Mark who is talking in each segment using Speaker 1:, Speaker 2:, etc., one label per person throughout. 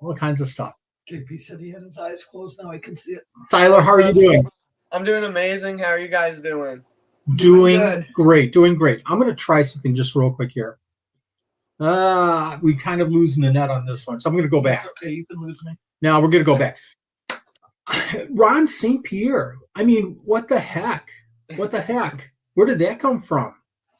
Speaker 1: all kinds of stuff.
Speaker 2: JP said he had his eyes closed. Now I can see it.
Speaker 1: Tyler, how are you doing?
Speaker 3: I'm doing amazing. How are you guys doing?
Speaker 1: Doing great. Doing great. I'm going to try something just real quick here. We kind of losing the net on this one, so I'm going to go back.
Speaker 2: It's okay, you can lose me.
Speaker 1: Now we're going to go back. Ron St. Pierre. I mean, what the heck? What the heck? Where did that come from?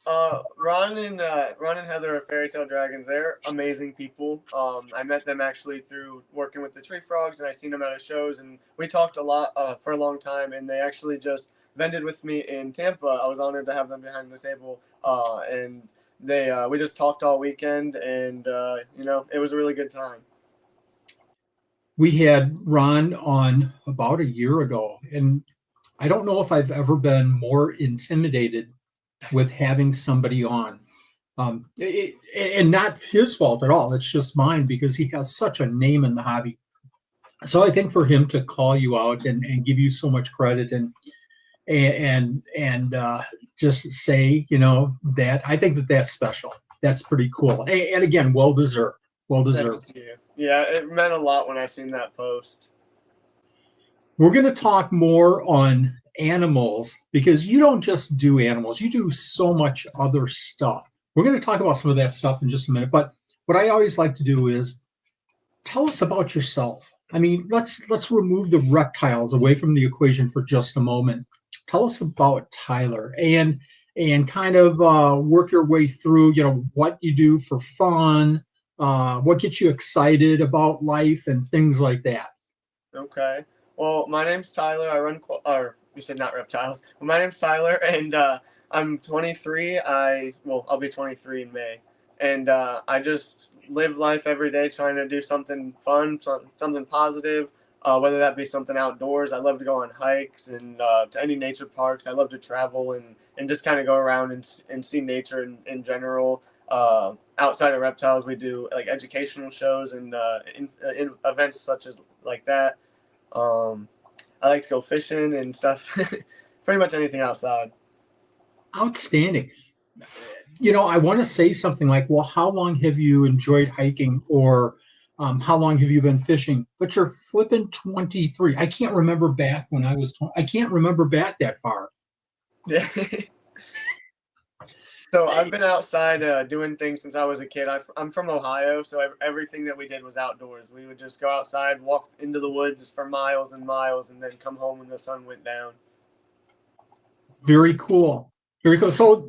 Speaker 3: Ron and Heather are Fairy Tale Dragons. They're amazing people. I met them actually through working with the Tree Frogs, and I seen them at a shows, and we talked a lot for a long time. And they actually just vended with me in Tampa. I was honored to have them behind the table, and we just talked all weekend, and it was a really good time.
Speaker 1: We had Ron on about a year ago, and I don't know if I've ever been more intimidated with having somebody on. And not his fault at all. It's just mine because he has such a name in the hobby. So I think for him to call you out and give you so much credit and just say, that I think that's special. That's pretty cool. And again, well deserved. Well deserved.
Speaker 3: Thank you. Yeah, it meant a lot when I seen that post.
Speaker 1: We're going to talk more on animals because you don't just do animals. You do so much other stuff. We're going to talk about some of that stuff in just a minute. But what I always like to do is tell us about yourself. I mean, let's remove the reptiles away from the equation for just a moment. Tell us about Tyler and kind of work your way through, what you do for fun, what gets you excited about life and things like that.
Speaker 3: Okay. Well, my name's Tyler. You said not reptiles. Well, my name's Tyler, and I'm 23. I'll be 23 in May. And I just live life every day trying to do something fun, something positive, whether that be something outdoors. I love to go on hikes and to any nature parks. I love to travel and just kind of go around and see nature in general. Outside of reptiles, we do like educational shows and in events such as like that. I like to go fishing and stuff, pretty much anything outside.
Speaker 1: Outstanding. I want to say something like, well, how long have you enjoyed hiking or how long have you been fishing? But you're flipping 23. I can't remember back when I was 20. I can't remember back that far.
Speaker 3: Yeah. So I've been outside doing things since I was a kid. I'm from Ohio, so everything that we did was outdoors. We would just go outside, walk into the woods for miles and miles, and then come home when the sun went down.
Speaker 1: Very cool. Very cool. So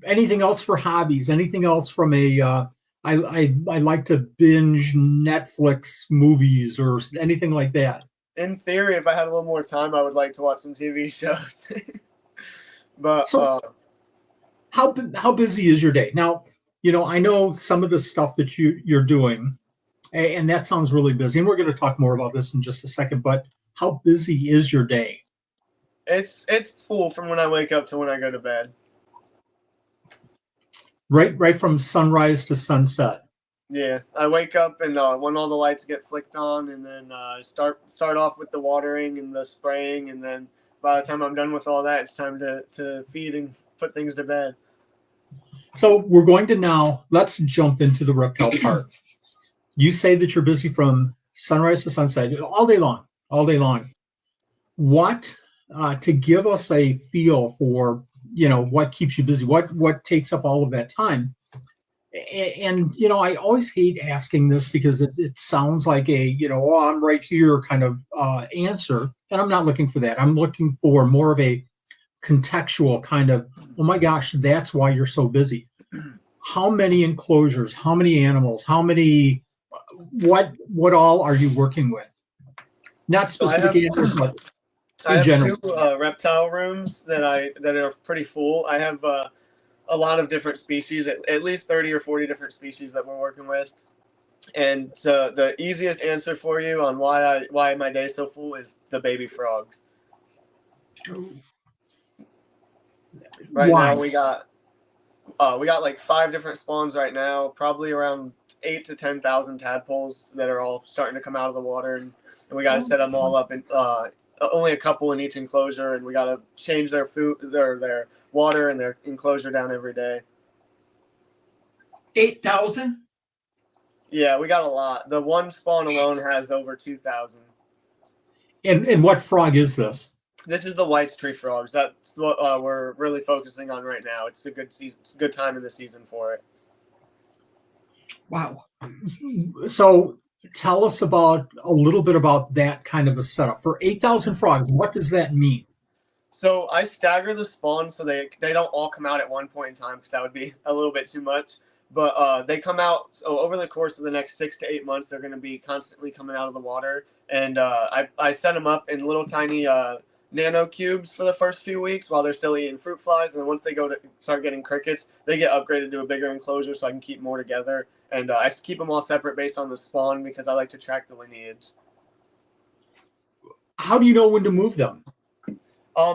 Speaker 1: anything else for hobbies? Anything else from I like to binge Netflix movies or anything like that?
Speaker 3: In theory, if I had a little more time, I would like to watch some TV shows. But
Speaker 1: how busy is your day? Now, I know some of the stuff that you're doing, and that sounds really busy. And we're going to talk more about this in just a second. But how busy is your day?
Speaker 3: It's full from when I wake up to when I go to bed.
Speaker 1: Right from sunrise to sunset.
Speaker 3: Yeah, I wake up and when all the lights get flicked on, and then start off with the watering and the spraying, and then by the time I'm done with all that, it's time to feed and put things to bed.
Speaker 1: So we're going to let's jump into the reptile part. You say that you're busy from sunrise to sunset, all day long. What, to give us a feel for, what keeps you busy, what takes up all of that time? And I always hate asking this because it sounds like a, I'm right here kind of answer. And I'm not looking for that. I'm looking for more of a contextual kind of, oh my gosh, that's why you're so busy. How many enclosures, how many animals, what all are you working with? Not specific animals, but in general.
Speaker 3: I have 2 reptile rooms that are pretty full. I have a lot of different species, at least 30 or 40 different species that we're working with. And the easiest answer for you on why my day is so full is the baby frogs. Right now we got like 5 different spawns right now, probably around 8,000 to 10,000 tadpoles that are all starting to come out of the water, and we got to set them all up in only a couple in each enclosure, and we got to change their food, their water and their enclosure down every day.
Speaker 2: 8,000?
Speaker 3: Yeah, we got a lot. The one spawn alone has over 2,000.
Speaker 1: And what frog is this?
Speaker 3: This is the white tree frogs. That's what we're really focusing on right now. It's a good season. It's a good time in the season for it.
Speaker 2: Wow.
Speaker 1: So tell us about a little bit about that kind of a setup. For 8,000 frogs, what does that mean?
Speaker 3: So I stagger the spawn so they don't all come out at one point in time because that would be a little bit too much. But they come out so over the course of the next 6 to 8 months. They're going to be constantly coming out of the water, and I set them up in little tiny nano cubes for the first few weeks while they're still eating fruit flies, and then once they go to start getting crickets, they get upgraded to a bigger enclosure so I can keep more together. And I keep them all separate based on the spawn because I like to track the lineage.
Speaker 1: How do you know when to move them?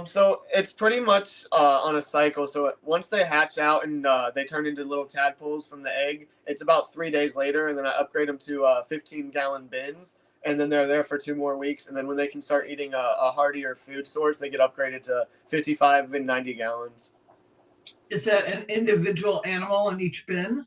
Speaker 3: So it's pretty much on a cycle. So once they hatch out and they turn into little tadpoles from the egg, it's about 3 days later, and then I upgrade them to 15-gallon bins, and then they're there for 2 more weeks. And then when they can start eating a heartier food source, they get upgraded to 55 and 90 gallons.
Speaker 2: Is that an individual animal in each bin?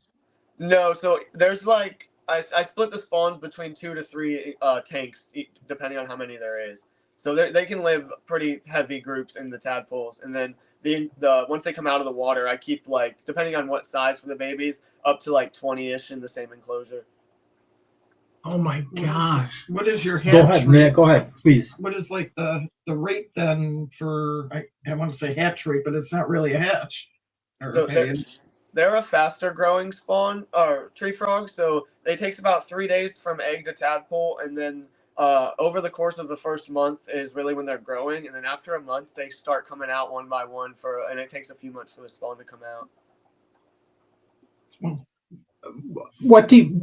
Speaker 3: No, so there's like I split the spawns between 2 to 3 tanks, depending on how many there is. So they can live pretty heavy groups in the tadpoles, and then the once they come out of the water, I keep like depending on what size for the babies, up to like 20-ish in the same enclosure.
Speaker 1: Oh my gosh!
Speaker 2: What is your hatch
Speaker 1: Go ahead,
Speaker 2: rate?
Speaker 1: Nick. Go ahead, please.
Speaker 2: What is like the rate then for I want to say hatch rate, but it's not really a hatch.
Speaker 3: So they're a faster growing spawn or tree frog, so it takes about 3 days from egg to tadpole, and then over the course of the first month is really when they're growing, and then after a month they start coming out one by one and it takes a few months for the spawn to come out.
Speaker 1: What do you,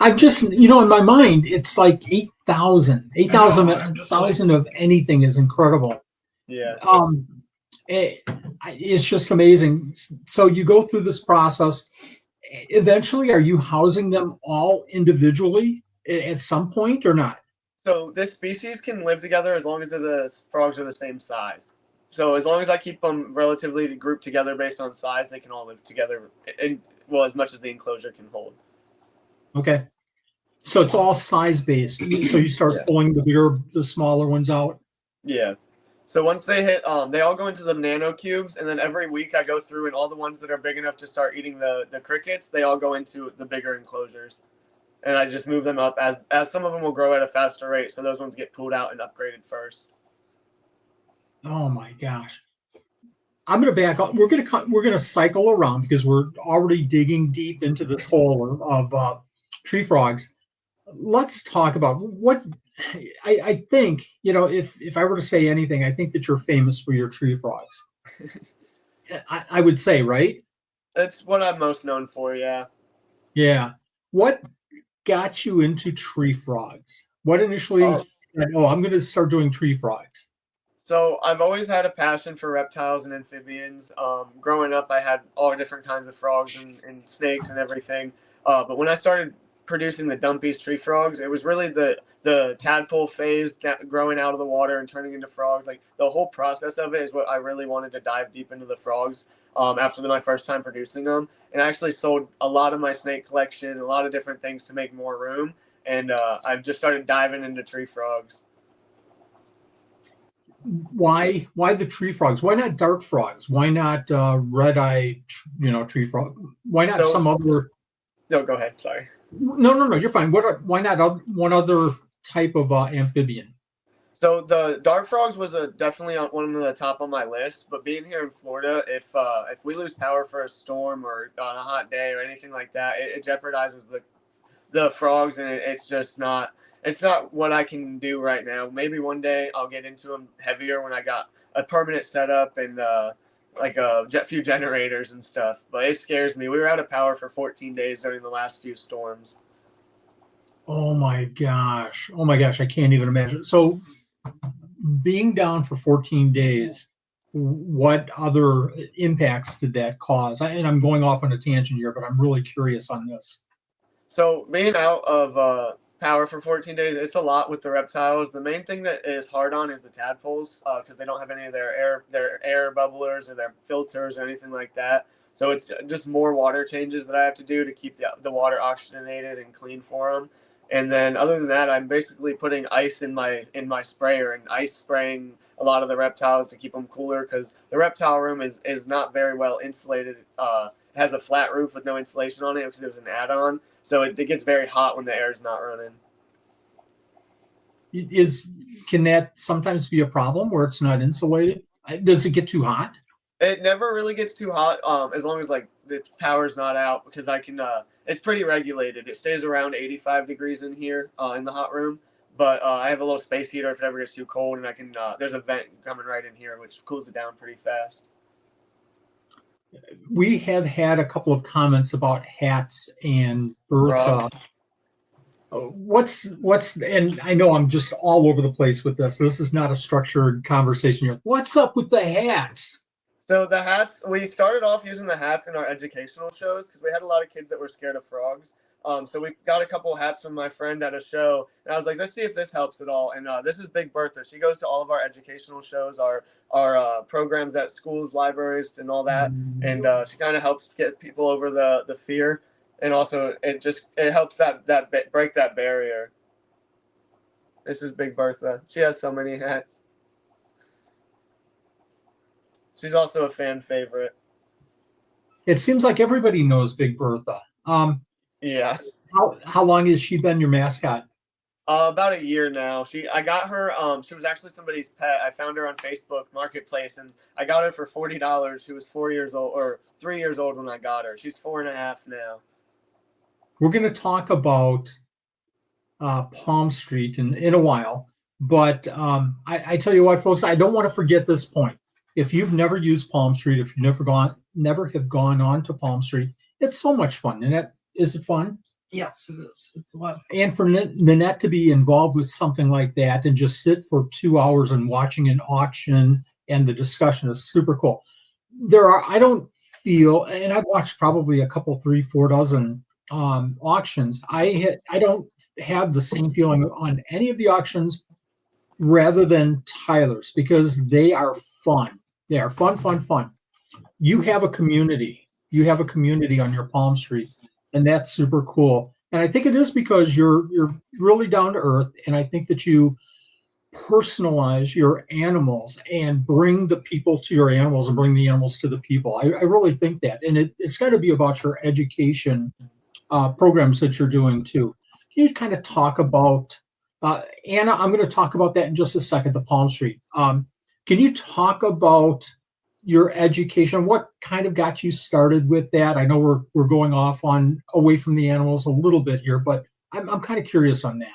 Speaker 1: I'm just, in my mind, it's like 8,000. 8,000 of anything is incredible.
Speaker 3: Yeah.
Speaker 1: It's just amazing. So you go through this process. Eventually, are you housing them all individually at some point or not?
Speaker 3: So this species can live together as long as the frogs are the same size. So as long as I keep them relatively grouped together based on size, they can all live together, as much as the enclosure can hold.
Speaker 1: Okay. So it's all size based. So you start pulling the smaller ones out.
Speaker 3: Yeah. So once they hit, they all go into the nano cubes, and then every week I go through, and all the ones that are big enough to start eating the crickets, they all go into the bigger enclosures. And I just move them up as some of them will grow at a faster rate, so those ones get pulled out and upgraded first.
Speaker 1: Oh my gosh! I'm going to back up. We're going to cycle around because we're already digging deep into this hole of tree frogs. Let's talk about what I think. If I were to say anything, I think that you're famous for your tree frogs. I would say, right?
Speaker 3: That's what I'm most known for. Yeah.
Speaker 1: Yeah. What got you into tree frogs? What initially said, I'm going to start doing tree frogs?
Speaker 3: So I've always had a passion for reptiles and amphibians. Growing up, I had all different kinds of frogs and snakes and everything. But when I started producing the dumpies tree frogs, it was really the tadpole phase growing out of the water and turning into frogs. Like the whole process of it is what I really wanted to dive deep into the frogs after my first time producing them. And I actually sold a lot of my snake collection, a lot of different things to make more room. And I've just started diving into tree frogs.
Speaker 1: Why the tree frogs? Why not dart frogs? Why not red-eye, tree frog? Why not some other?
Speaker 3: No, go ahead. Sorry.
Speaker 1: No, you're fine. Why not one other type of amphibian?
Speaker 3: So the dart frogs was definitely one of the top on my list. But being here in Florida, if we lose power for a storm or on a hot day or anything like that, it jeopardizes the frogs, and it's just not. It's not what I can do right now. Maybe one day I'll get into them heavier when I got a permanent setup and like a few generators and stuff. But it scares me. We were out of power for 14 days during the last few storms.
Speaker 1: Oh my gosh! I can't even imagine. So being down for 14 days, what other impacts did that cause? And I'm going off on a tangent here, but I'm really curious on this.
Speaker 3: So being out of power for 14 days, it's a lot with the reptiles. The main thing that is hard on is the tadpoles because they don't have any of their air bubblers or their filters or anything like that. So it's just more water changes that I have to do to keep the water oxygenated and clean for them. And then other than that, I'm basically putting ice in my sprayer and ice spraying a lot of the reptiles to keep them cooler, because the reptile room is not very well insulated. It has a flat roof with no insulation on it because it was an add-on. So it gets very hot when the air is not running.
Speaker 1: Can that sometimes be a problem where it's not insulated? Does it get too hot?
Speaker 3: It never really gets too hot, as long as like the power's not out, because I can. It's pretty regulated. It stays around 85 degrees in here in the hot room, but I have a little space heater if it ever gets too cold, and I can. There's a vent coming right in here, which cools it down pretty fast.
Speaker 1: We have had a couple of comments about hats and Bertha. What's and I know I'm just all over the place with this. This is not a structured conversation here. What's up with the hats?
Speaker 3: So the hats, we started off using the hats in our educational shows because we had a lot of kids that were scared of frogs. So we got a couple of hats from my friend at a show, and I was like, let's see if this helps at all. And this is Big Bertha. She goes to all of our educational shows, our programs at schools, libraries, and all that. And she kind of helps get people over the fear. And also, it helps break that barrier. This is Big Bertha. She has so many hats. She's also a fan favorite.
Speaker 1: It seems like everybody knows Big Bertha.
Speaker 3: Yeah.
Speaker 1: How long has she been your mascot?
Speaker 3: About a year now. I got her. She was actually somebody's pet. I found her on Facebook Marketplace, and I got her for $40. She was 4 years old, or 3 years old when I got her. She's 4.5 now.
Speaker 1: We're going to talk about Palm Street in a while, but I tell you what, folks, I don't want to forget this point. If you've never used Palm Street, if you've never have gone on to Palm Street, it's so much fun. Nanette, is it fun?
Speaker 2: Yes, it is. It's a lot of fun.
Speaker 1: And for Nanette to be involved with something like that and just sit for 2 hours and watching an auction and the discussion is super cool. I don't feel, and I've watched probably a couple, 3, 4 dozen auctions. I don't have the same feeling on any of the auctions rather than Tyler's, because they are fun. They are fun. You have a community. You have a community on your Palm Street, and that's super cool. And I think it is because you're really down to earth, and I think that you personalize your animals and bring the people to your animals and bring the animals to the people. I really think that, and it's got to be about your education programs that you're doing too. Can you kind of talk about Anna? I'm going to talk about that in just a second. The Palm Street. Can you talk about your education? What kind of got you started with that? I know we're going off away from the animals a little bit here, but I'm kind of curious on that.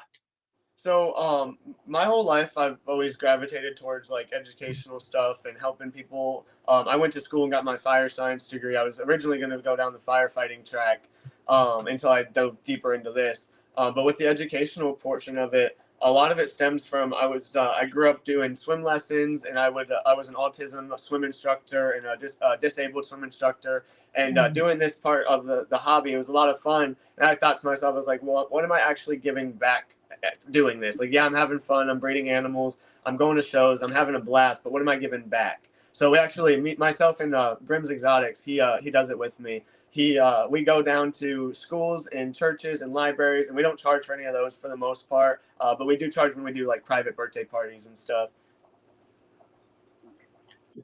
Speaker 3: So my whole life I've always gravitated towards like educational stuff and helping people. I went to school and got my fire science degree. I was originally going to go down the firefighting track until I dove deeper into this. But with the educational portion of it, a lot of it stems from I grew up doing swim lessons, and I was an autism swim instructor and a disabled swim instructor, and doing this part of the hobby, it was a lot of fun. And I thought to myself, I was like, well, what am I actually giving back at doing this? Like, yeah, I'm having fun, I'm breeding animals, I'm going to shows, I'm having a blast, but what am I giving back? So we actually myself and Grimm's Exotics, he does it with me. We go down to schools and churches and libraries, and we don't charge for any of those for the most part, but we do charge when we do like private birthday parties and stuff.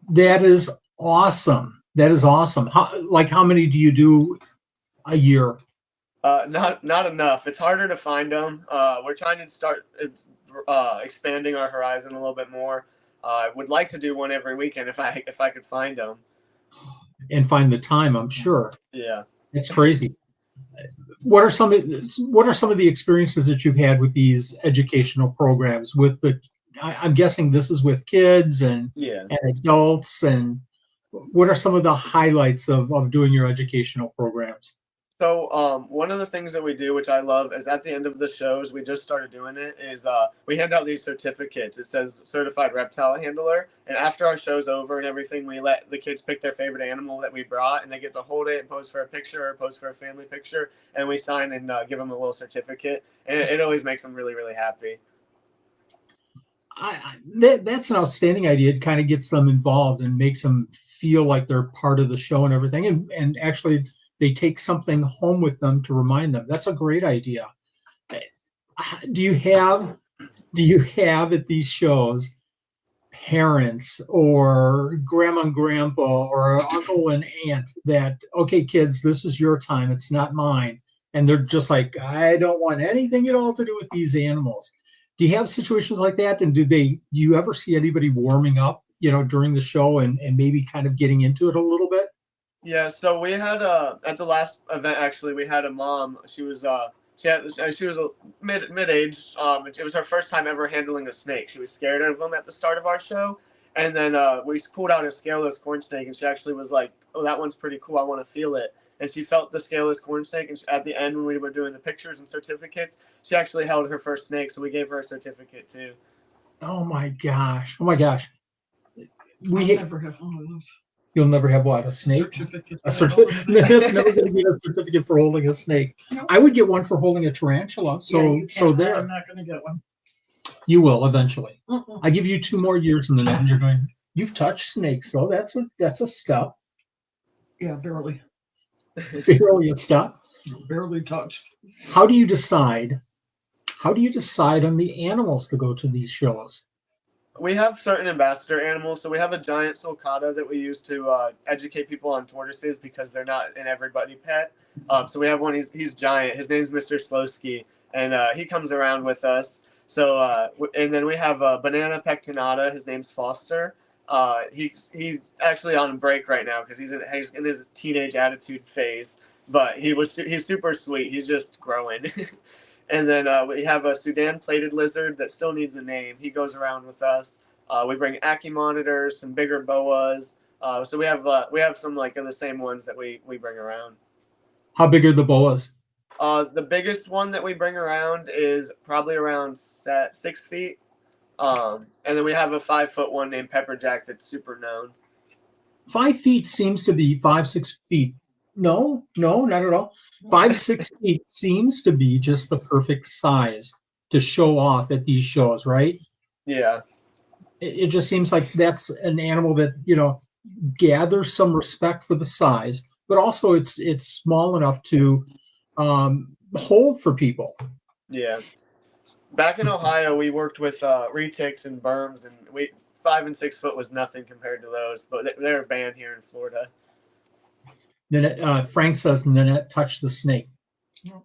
Speaker 1: That is awesome. How many do you do a year?
Speaker 3: Not enough. It's harder to find them. We're trying to start expanding our horizon a little bit more. I would like to do one every weekend if I could find them.
Speaker 1: And find the time, I'm sure.
Speaker 3: Yeah,
Speaker 1: it's crazy. What are some of the experiences that you've had with these educational programs? I'm guessing this is with kids and adults. And what are some of the highlights of doing your educational programs?
Speaker 3: So one of the things that we do, which I love, is at the end of the shows, we just started doing it, is we hand out these certificates. It says Certified Reptile Handler. And after our show's over and everything, we let the kids pick their favorite animal that we brought, and they get to hold it and pose for a picture or pose for a family picture. And we sign and give them a little certificate. And it always makes them really, really happy.
Speaker 1: That's an outstanding idea. It kind of gets them involved and makes them feel like they're part of the show and everything. And actually, they take something home with them to remind them. That's a great idea. Do you have at these shows parents or grandma and grandpa or uncle and aunt that, okay, kids, this is your time, it's not mine, and they're just like, I don't want anything at all to do with these animals? Do you have situations like that? And do you ever see anybody warming up, during the show and maybe kind of getting into it a little bit?
Speaker 3: Yeah, so we had at the last event actually, we had a mom. She was she was a mid-age. It was her first time ever handling a snake. She was scared of them at the start of our show, and then we pulled out a scaleless corn snake, and she actually was like, "Oh, that one's pretty cool. I want to feel it." And she felt the scaleless corn snake, and at the end when we were doing the pictures and certificates, she actually held her first snake, so we gave her a certificate too.
Speaker 1: Oh my gosh! Oh my gosh!
Speaker 2: I'll never have one of those.
Speaker 1: You'll never have what? A snake?
Speaker 2: Certificate.
Speaker 1: A certificate. That's never going to get a certificate for holding a snake.
Speaker 2: Nope.
Speaker 1: I would get one for holding a tarantula. So,
Speaker 2: Yeah,
Speaker 1: so there.
Speaker 2: I'm not going to get one.
Speaker 1: You will eventually.
Speaker 2: Mm-mm.
Speaker 1: I give you 2 more years in the net, and you're going. You've touched snakes, though. That's a step.
Speaker 2: Yeah, barely.
Speaker 1: Barely a step.
Speaker 2: Barely touched.
Speaker 1: How do you decide? How do you decide on the animals to go to these shows?
Speaker 3: We have certain ambassador animals. So we have a giant sulcata that we use to educate people on tortoises because they're not in everybody pet. So we have one. He's giant. His name's Mr. Slowski, and he comes around with us. So and then we have a banana pectinata. His name's Foster. He's actually on break right now because he's in his teenage attitude phase. But he's super sweet. He's just growing. And then we have a Sudan plated lizard that still needs a name. He goes around with us. We bring Aki monitors, some bigger boas. So we have some like of the same ones that we bring around.
Speaker 1: How big are the boas?
Speaker 3: The biggest one that we bring around is probably around 6 feet. And then we have a 5-foot one named Pepperjack that's super known.
Speaker 1: 5 feet seems to be 5-6 feet. No, not at all. 5-6 feet seems to be just the perfect size to show off at these shows, right?
Speaker 3: Yeah.
Speaker 1: It just seems like that's an animal that gathers some respect for the size, but also it's small enough to hold for people.
Speaker 3: Yeah. Back in Ohio, we worked with retics and berms, and 5 and 6 foot was nothing compared to those, but they're banned here in Florida.
Speaker 1: Then Frank says, Nanette, touch the snake.
Speaker 2: No.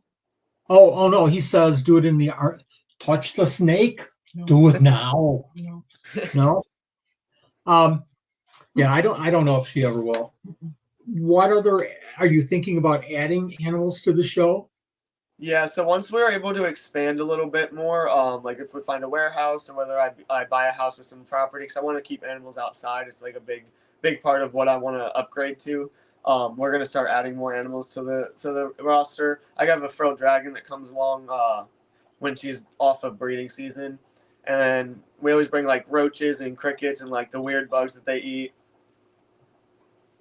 Speaker 1: Oh no, he says, do it in the art. Touch the snake.
Speaker 2: No.
Speaker 1: Do it now.
Speaker 2: No.
Speaker 1: No. Yeah, I don't know if she ever will. What other are you thinking about adding animals to the show?
Speaker 3: Yeah, so once we're able to expand a little bit more, like if we find a warehouse or whether I buy a house with some property, because I want to keep animals outside. It's like a big part of what I want to upgrade to. We're gonna start adding more animals to the roster. I got a frilled dragon that comes along when she's off of breeding season, and then we always bring like roaches and crickets and like the weird bugs that they eat.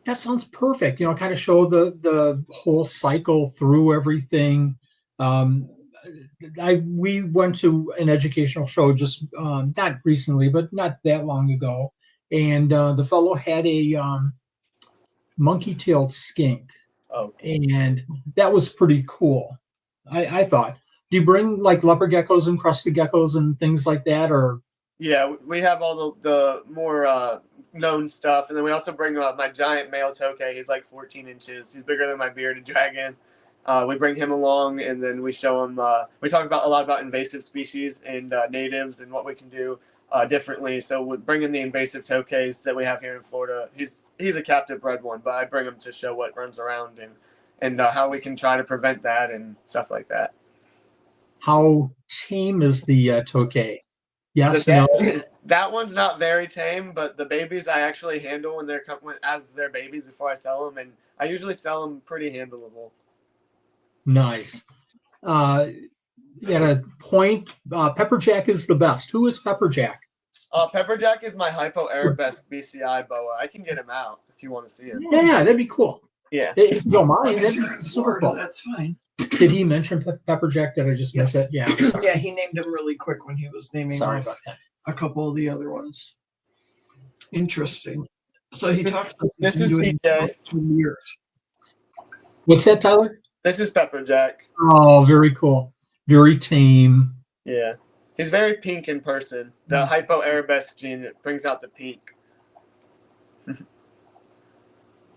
Speaker 1: That sounds perfect. Kind of show the whole cycle through everything. We went to an educational show just not recently, but not that long ago, and the fellow had a monkey-tailed skink.
Speaker 3: Oh,
Speaker 1: and that was pretty cool. I thought. Do you bring like leopard geckos and crested geckos and things like that, or?
Speaker 3: Yeah, we have all the more known stuff, and then we also bring my giant male tokay. He's like 14 inches. He's bigger than my bearded dragon. We bring him along, and then we show him. We talk a lot about invasive species and natives and what we can do differently. So we bring in the invasive tokays that we have here in Florida. He's a captive bred one, but I bring him to show what runs around and how we can try to prevent that and stuff like that.
Speaker 1: How tame is the tokay? Yes, no.
Speaker 3: That one's not very tame, but the babies I actually handle when they're as their babies before I sell them, and I usually sell them pretty handleable.
Speaker 1: Nice. At a point, Pepperjack is the best. Who is Pepperjack?
Speaker 3: Pepperjack is my Hypo Arabesque BCI boa. I can get him out if you want to see him.
Speaker 1: Yeah, that'd be cool.
Speaker 3: Yeah.
Speaker 1: If you don't mind,
Speaker 2: If
Speaker 1: that'd
Speaker 2: you're
Speaker 1: be
Speaker 2: in
Speaker 1: super
Speaker 2: Florida,
Speaker 1: cool.
Speaker 2: that's fine.
Speaker 1: Did he mention Pepperjack? Did I just miss
Speaker 2: Yes.
Speaker 1: it? Yeah.
Speaker 2: Yeah, he named him really quick when he was naming
Speaker 1: Sorry
Speaker 2: off
Speaker 1: about that.
Speaker 2: a couple of the other ones. Interesting. So he talks about
Speaker 3: This
Speaker 2: he's
Speaker 3: is
Speaker 2: been doing
Speaker 3: PJ.
Speaker 2: it for years.
Speaker 1: What's that, Tyler?
Speaker 3: This is Pepper Jack.
Speaker 1: Oh, very cool. Very tame.
Speaker 3: Yeah. He's very pink in person. The hypo-arabesque gene, it brings out the pink.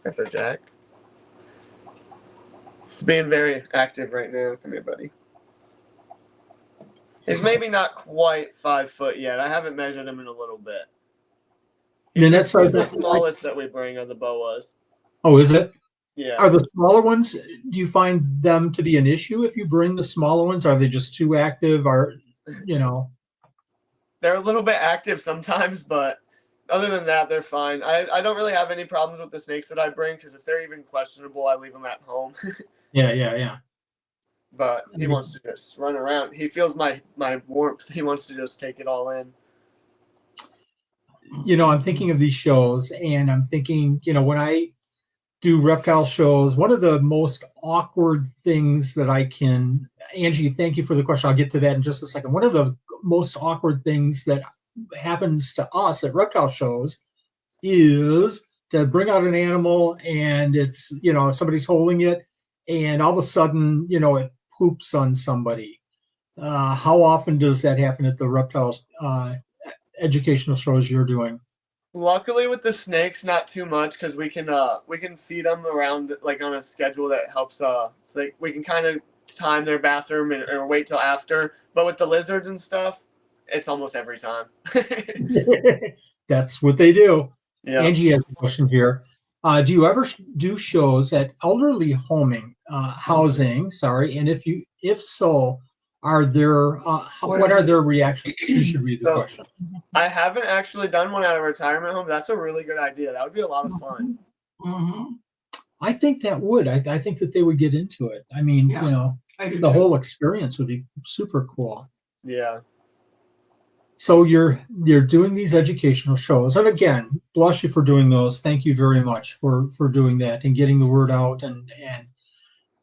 Speaker 3: Pepper Jack. He's being very active right now. Come here, buddy. He's maybe not quite 5 foot yet. I haven't measured him in a little bit.
Speaker 1: Nanette
Speaker 3: He's
Speaker 1: says
Speaker 3: the
Speaker 1: that.
Speaker 3: smallest that we bring are the boas.
Speaker 1: Oh, is it?
Speaker 3: Yeah.
Speaker 1: Are the smaller ones, do you find them to be an issue if you bring the smaller ones? Are they just too active? Or,
Speaker 3: They're a little bit active sometimes, but other than that, they're fine. I don't really have any problems with the snakes that I bring because if they're even questionable, I leave them at home.
Speaker 1: Yeah.
Speaker 3: But he wants to just run around. He feels my warmth. He wants to just take it all in.
Speaker 1: I'm thinking of these shows and I'm thinking, when I do reptile shows, one of the most awkward things that Angie, thank you for the question. I'll get to that in just a second. One of the most awkward things that happens to us at reptile shows is to bring out an animal and it's, somebody's holding it and all of a sudden, it poops on somebody. How often does that happen at the reptile educational shows you're doing?
Speaker 3: Luckily with the snakes, not too much because we can feed them around like on a schedule that helps. So we can kind of time their bathroom or wait till after. But with the lizards and stuff, it's almost every time.
Speaker 1: That's what they do.
Speaker 3: Yeah.
Speaker 1: Angie has a question here. Do you ever do shows at elderly housing? Sorry, and if so, are there what are their reactions? You should read the question.
Speaker 3: I haven't actually done one at a retirement home. That's a really good idea. That would be a lot of fun.
Speaker 2: Mm-hmm.
Speaker 1: I think that would. I think that they would get into it. I mean, the whole experience would be super cool.
Speaker 3: Yeah.
Speaker 1: So you're doing these educational shows, and again, bless you for doing those. Thank you very much for doing that and getting the word out and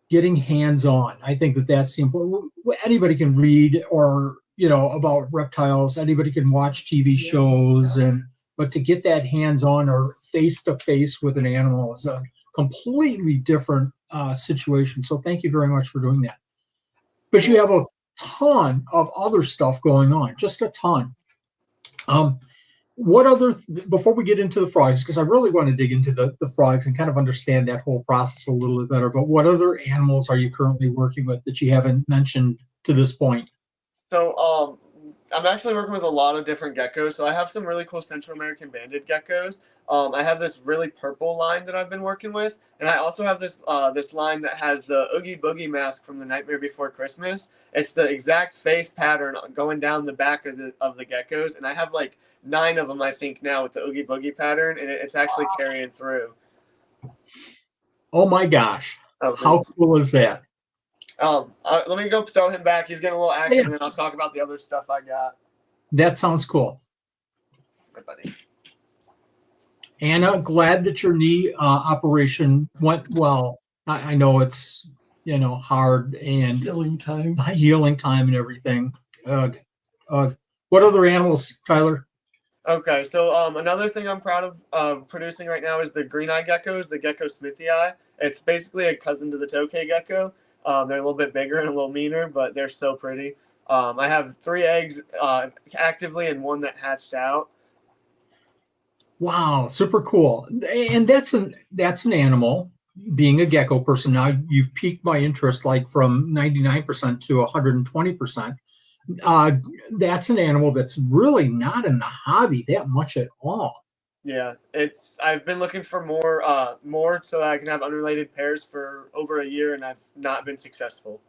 Speaker 1: getting hands-on. I think that's the important. Anybody can read or about reptiles. Anybody can watch TV shows, but to get that hands-on or face-to-face with an animal is a completely different situation. So thank you very much for doing that. But you have a ton of other stuff going on, just a ton. What other, before we get into the frogs, because I really want to dig into the frogs and kind of understand that whole process a little bit better, but what other animals are you currently working with that you haven't mentioned to this point?
Speaker 3: So I'm actually working with a lot of different geckos. So I have some really cool Central American banded geckos. I have this really purple line that I've been working with, and I also have this this line that has the Oogie Boogie mask from The Nightmare Before Christmas. It's the exact face pattern going down the back of the geckos, and I have like 9 of them, I think, now with the Oogie Boogie pattern, and it's actually carrying through.
Speaker 1: Oh my gosh! How cool is that?
Speaker 3: Let me go throw him back. He's getting a little active, and then I'll talk about the other stuff I got.
Speaker 1: That sounds cool.
Speaker 3: My buddy.
Speaker 1: Anna, glad that your knee operation went well. I know it's hard and
Speaker 2: Healing time
Speaker 1: and everything. What other animals, Tyler?
Speaker 3: Okay, so another thing I'm proud of producing right now is the green eye geckos, the gecko smithy eye. It's basically a cousin to the tokay gecko. They're a little bit bigger and a little meaner, but they're so pretty. I have 3 eggs actively and 1 that hatched out.
Speaker 1: Wow, super cool. And that's an animal. Being a gecko person now, you've piqued my interest like from 99% to 120%. That's an animal that's really not in the hobby that much at all.
Speaker 3: Yeah, I've been looking for more so that I can have unrelated pairs for over a year, and I've not been successful.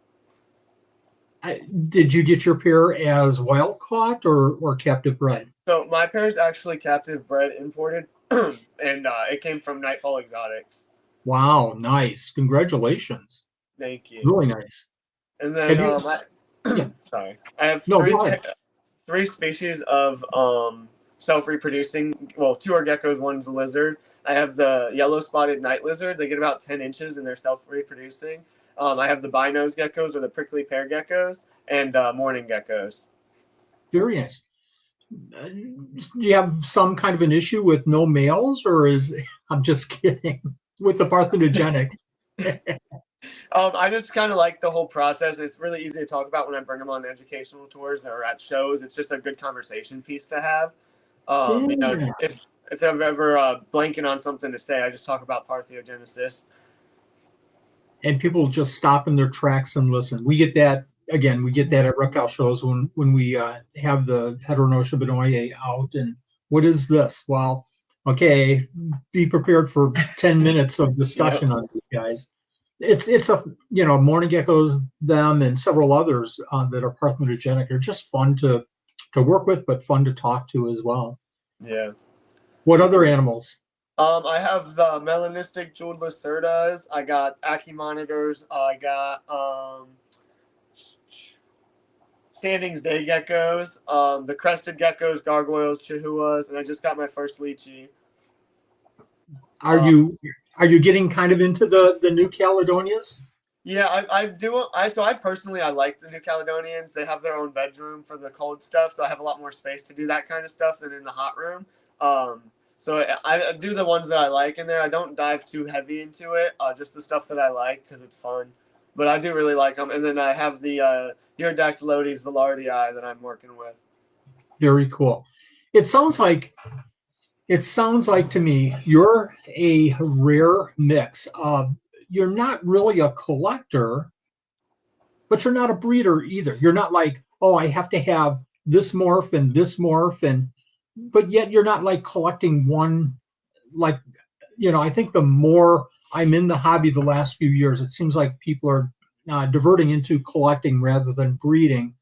Speaker 1: Did you get your pair as wild caught or captive bred?
Speaker 3: So my pair is actually captive bred imported, and it came from Nightfall Exotics.
Speaker 1: Wow, nice! Congratulations.
Speaker 3: Thank you.
Speaker 1: Really nice.
Speaker 3: And then sorry, I have 3 species of self-reproducing. Well, 2 are geckos, 1's a lizard. I have the yellow-spotted night lizard. They get about 10 inches and they're self-reproducing. I have the binose geckos or the prickly pear geckos and morning geckos.
Speaker 1: Very nice. Do you have some kind of an issue with no males, or is I'm just kidding with the parthenogenics?
Speaker 3: I just kind of like the whole process. It's really easy to talk about when I bring them on educational tours or at shows. It's just a good conversation piece to have. You know,
Speaker 1: Yeah.
Speaker 3: if I'm ever blanking on something to say, I just talk about parthenogenesis.
Speaker 1: And people just stop in their tracks and listen. We get that again. We get that at reptile shows when we have the Heteronotia benoye out. And what is this? Well, okay, be prepared for 10 minutes of discussion on these guys. It's a morning geckos, them, and several others that are parthenogenic are just fun to work with, but fun to talk to as well.
Speaker 3: Yeah.
Speaker 1: What other animals?
Speaker 3: I have the melanistic jeweled lacerdas. I got Aki monitors. I got Standings day geckos, the crested geckos, gargoyles, chihuahuas, and I just got my first lychee.
Speaker 1: Are you getting kind of into the New Caledonias?
Speaker 3: Yeah, I do. I personally like the New Caledonians. They have their own bedroom for the cold stuff, so I have a lot more space to do that kind of stuff than in the hot room. So I do the ones that I like in there. I don't dive too heavy into it, just the stuff that I like because it's fun. But I do really like them. And then I have the Urodactylodes velardii that I'm working with.
Speaker 1: Very cool. It sounds like to me you're a rare mix of you're not really a collector, but you're not a breeder either. You're not like, oh, I have to have this morph, but yet you're not like collecting one. Like, I think the more I'm in the hobby the last few years, it seems like people are diverting into collecting rather than breeding.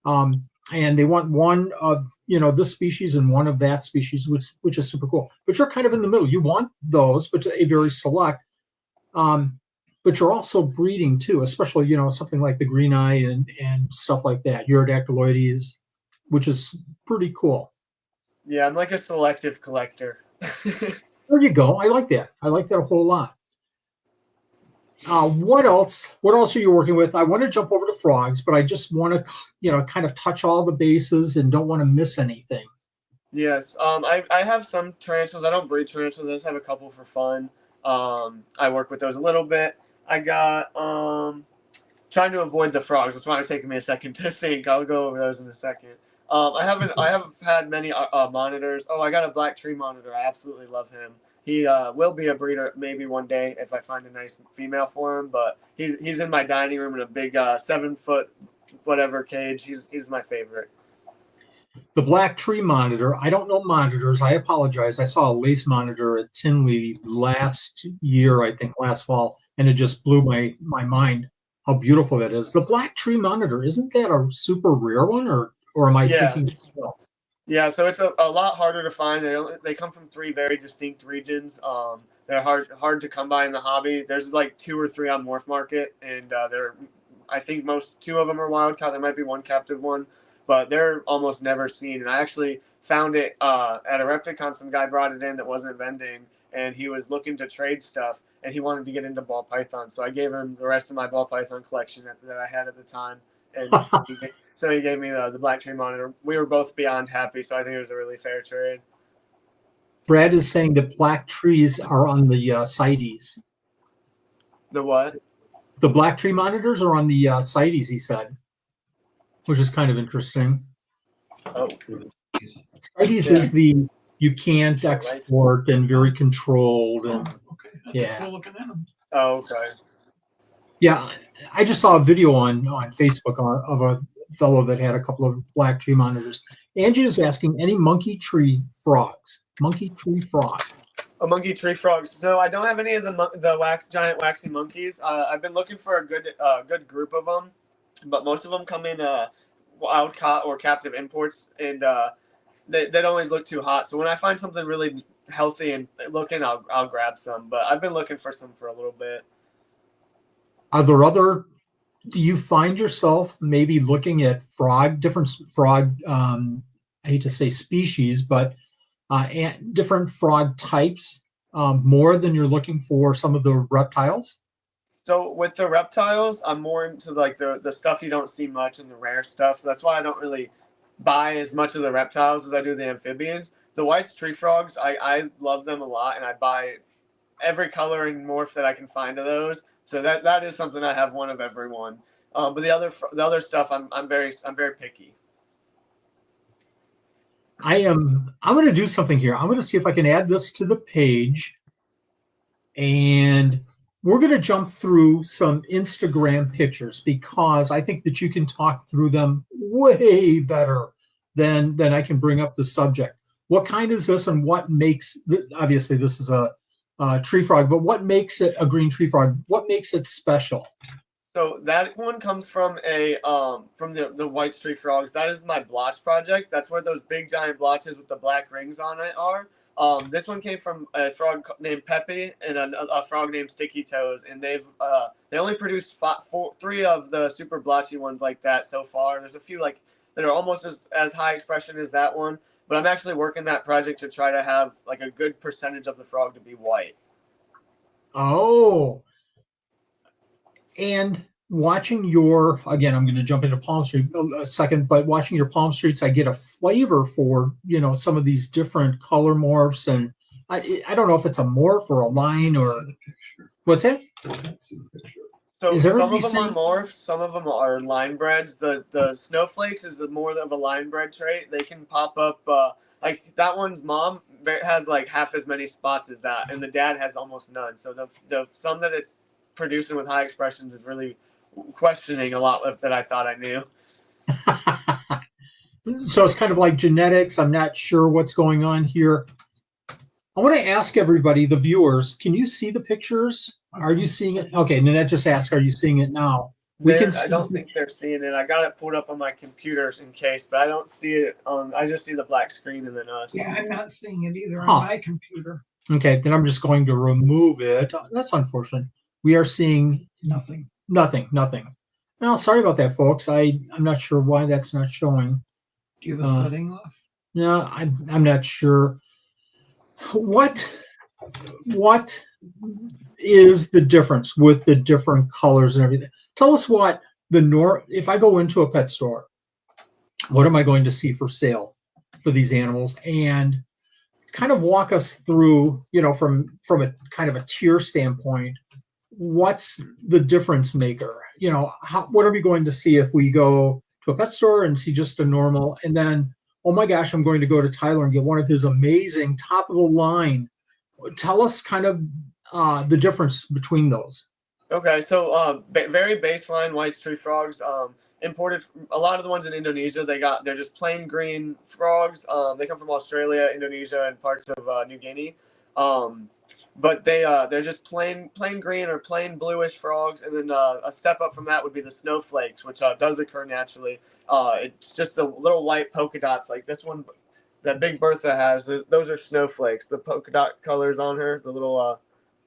Speaker 1: And they want one of this species and one of that species, which is super cool. But you're kind of in the middle. You want those, but a very select. But you're also breeding too, especially something like the green eye and stuff like that. Urodactyloides, which is pretty cool.
Speaker 3: Yeah, I'm like a selective collector.
Speaker 1: There you go. I like that. I like that a whole lot. What else? What else are you working with? I want to jump over to frogs, but I just want to, kind of touch all the bases and don't want to miss anything.
Speaker 3: Yes. I have some tarantulas. I don't breed tarantulas. I just have a couple for fun. I work with those a little bit. I got trying to avoid the frogs. That's why it's taking me a second to think. I'll go over those in a second. I have had many monitors. Oh, I got a black tree monitor. I absolutely love him. He will be a breeder maybe one day if I find a nice female for him. But he's in my dining room in a big 7-foot whatever cage. He's my favorite.
Speaker 1: The black tree monitor. I don't know monitors. I apologize. I saw a lace monitor at Tinley last year, I think last fall, and it just blew my mind how beautiful that is. The black tree monitor, isn't that a super rare one, or am I thinking?
Speaker 3: Yeah, so it's a lot harder to find. They come from 3 very distinct regions. They're hard to come by in the hobby. There's like 2 or 3 on Morph Market, and I think 2 of them are wild caught. There might be one captive one, but they're almost never seen. And I actually found it at a Repticon. Some guy brought it in that wasn't vending, and he was looking to trade stuff, and he wanted to get into ball python. So I gave him the rest of my ball python collection that I had at the time, and so he gave me the black tree monitor. We were both beyond happy, so I think it was a really fair trade.
Speaker 1: Brad is saying that black trees are on the CITES.
Speaker 3: The what?
Speaker 1: The black tree monitors are on the CITES, he said, which is kind of interesting.
Speaker 3: Oh.
Speaker 1: CITES is the you can't export and very controlled. And
Speaker 2: okay. That's cool looking at them.
Speaker 3: Oh, okay.
Speaker 1: Yeah, I just saw a video on Facebook of a fellow that had a couple of black tree monitors. Angie is asking, any monkey tree frogs? Monkey tree frog.
Speaker 3: A monkey tree frogs. So I don't have any of the giant waxy monkeys. I've been looking for a good group of them, but most of them come in wild caught or captive imports, and they don't always look too hot. So when I find something really healthy and looking, I'll grab some. But I've been looking for some for a little bit.
Speaker 1: Are there do you find yourself maybe looking at different frog, I hate to say species, but different frog types more than you're looking for some of the reptiles?
Speaker 3: So with the reptiles, I'm more into like the stuff you don't see much and the rare stuff. So that's why I don't really buy as much of the reptiles as I do the amphibians. The white tree frogs, I love them a lot, and I buy every color and morph that I can find of those. So that is something I have one of every one. But the other stuff, I'm very picky.
Speaker 1: I'm going to do something here. I'm going to see if I can add this to the page, and we're going to jump through some Instagram pictures because I think that you can talk through them way better than I can bring up the subject. What kind is this, and what makes obviously this is a tree frog, but what makes it a green tree frog? What makes it special?
Speaker 3: So that one comes from from the white tree frogs. That is my blotch project. That's where those big giant blotches with the black rings on it are. This one came from a frog named Peppy and a frog named Sticky Toes, and they only produced three of the super blotchy ones like that so far. There's a few like that are almost as high expression as that one, but I'm actually working that project to try to have like a good percentage of the frog to be white.
Speaker 1: Oh. And watching your, again, I'm going to jump into Palm Street a second, but watching your Palm Streets, I get a flavor for, some of these different color morphs. And I don't know if it's a morph or a line or what's that?
Speaker 3: So some of them are morphs, some of them are line breds. The snowflakes is more of a line bred trait. They can pop up, like that one's mom has like half as many spots as that, and the dad has almost none. So the some that it's producing with high expressions is really questioning a lot of that I thought I knew.
Speaker 1: So it's kind of like genetics. I'm not sure what's going on here. I want to ask everybody, the viewers, can you see the pictures? Are you seeing it? Okay, Nanette just asked, are you seeing it now?
Speaker 3: I don't think they're seeing it. I got it pulled up on my computer in case, but I don't see it on. I just see the black screen and then us.
Speaker 2: Yeah, I'm not seeing it either on my computer.
Speaker 1: Okay, then I'm just going to remove it. That's unfortunate. We are seeing
Speaker 2: Nothing.
Speaker 1: Well, sorry about that, folks. I'm not sure why that's not showing.
Speaker 2: Do you have a setting off?
Speaker 1: No, I'm not sure. What is the difference with the different colors and everything? Tell us what if I go into a pet store, what am I going to see for sale for these animals? And kind of walk us through, from a kind of a tier standpoint, what's the difference maker? What are we going to see if we go to a pet store and see just a normal, and then, oh my gosh, I'm going to go to Tyler and get one of his amazing top of the line. Tell us kind of the difference between those.
Speaker 3: Okay, so very baseline white tree frogs. Imported a lot of the ones in Indonesia. They're just plain green frogs. They come from Australia, Indonesia, and parts of New Guinea. But they're just plain green or plain bluish frogs, and then a step up from that would be the snowflakes, which does occur naturally. It's just the little white polka dots like this one that Big Bertha has. Those are snowflakes. The polka dot colors on her, the little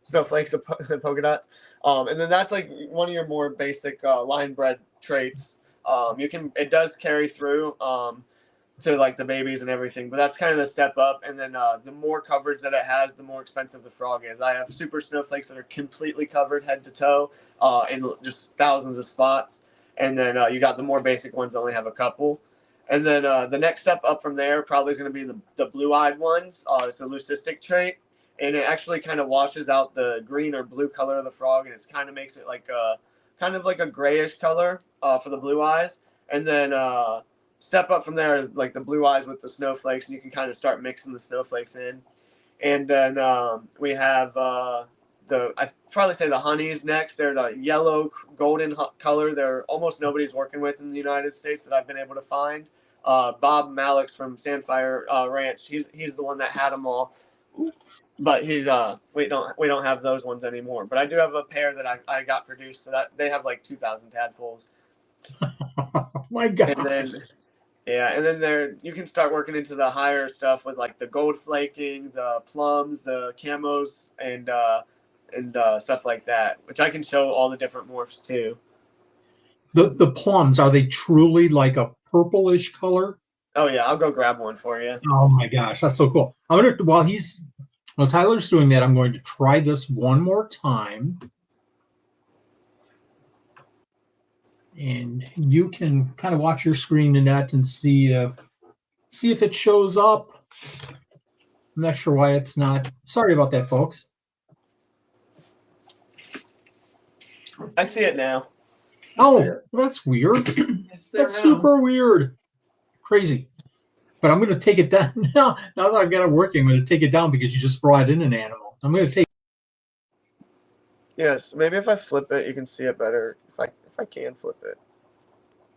Speaker 3: snowflakes, the polka dots. And then that's like one of your more basic line bred traits. It does carry through to like the babies and everything, but that's kind of the step up. And then the more coverage that it has, the more expensive the frog is. I have super snowflakes that are completely covered head to toe and just thousands of spots. And then you got the more basic ones that only have a couple. And then the next step up from there probably is going to be the blue-eyed ones. It's a leucistic trait, and it actually kind of washes out the green or blue color of the frog, and it kind of makes it like a grayish color for the blue eyes. And then step up from there is like the blue eyes with the snowflakes, and you can kind of start mixing the snowflakes in. And then we have I'd probably say the honeys next. They're the yellow golden color. They're almost nobody's working with in the United States that I've been able to find. Bob Malix from Sandfire Ranch. He's the one that had them all, but we don't have those ones anymore. But I do have a pair that I got produced, so that they have like 2,000 tadpoles.
Speaker 1: My God.
Speaker 3: And then you can start working into the higher stuff with like the gold flaking, the plums, the camos, and stuff like that, which I can show all the different morphs too.
Speaker 1: The plums, are they truly like a purplish color?
Speaker 3: Oh yeah, I'll go grab one for you.
Speaker 1: Oh my gosh, that's so cool. While Tyler's doing that, I'm going to try this one more time. and you can kind of watch your screen in that and see if it shows up. I'm not sure why it's not. Sorry about that, folks.
Speaker 3: I see it now.
Speaker 1: Oh, that's weird.
Speaker 2: It's there
Speaker 1: That's
Speaker 2: now.
Speaker 1: super weird. Crazy. But I'm going to take it down now. Now that I've got it working, I'm going to take it down because you just brought in an animal. I'm going to take.
Speaker 3: Yes, maybe if I flip it, you can see it better. If I can flip it.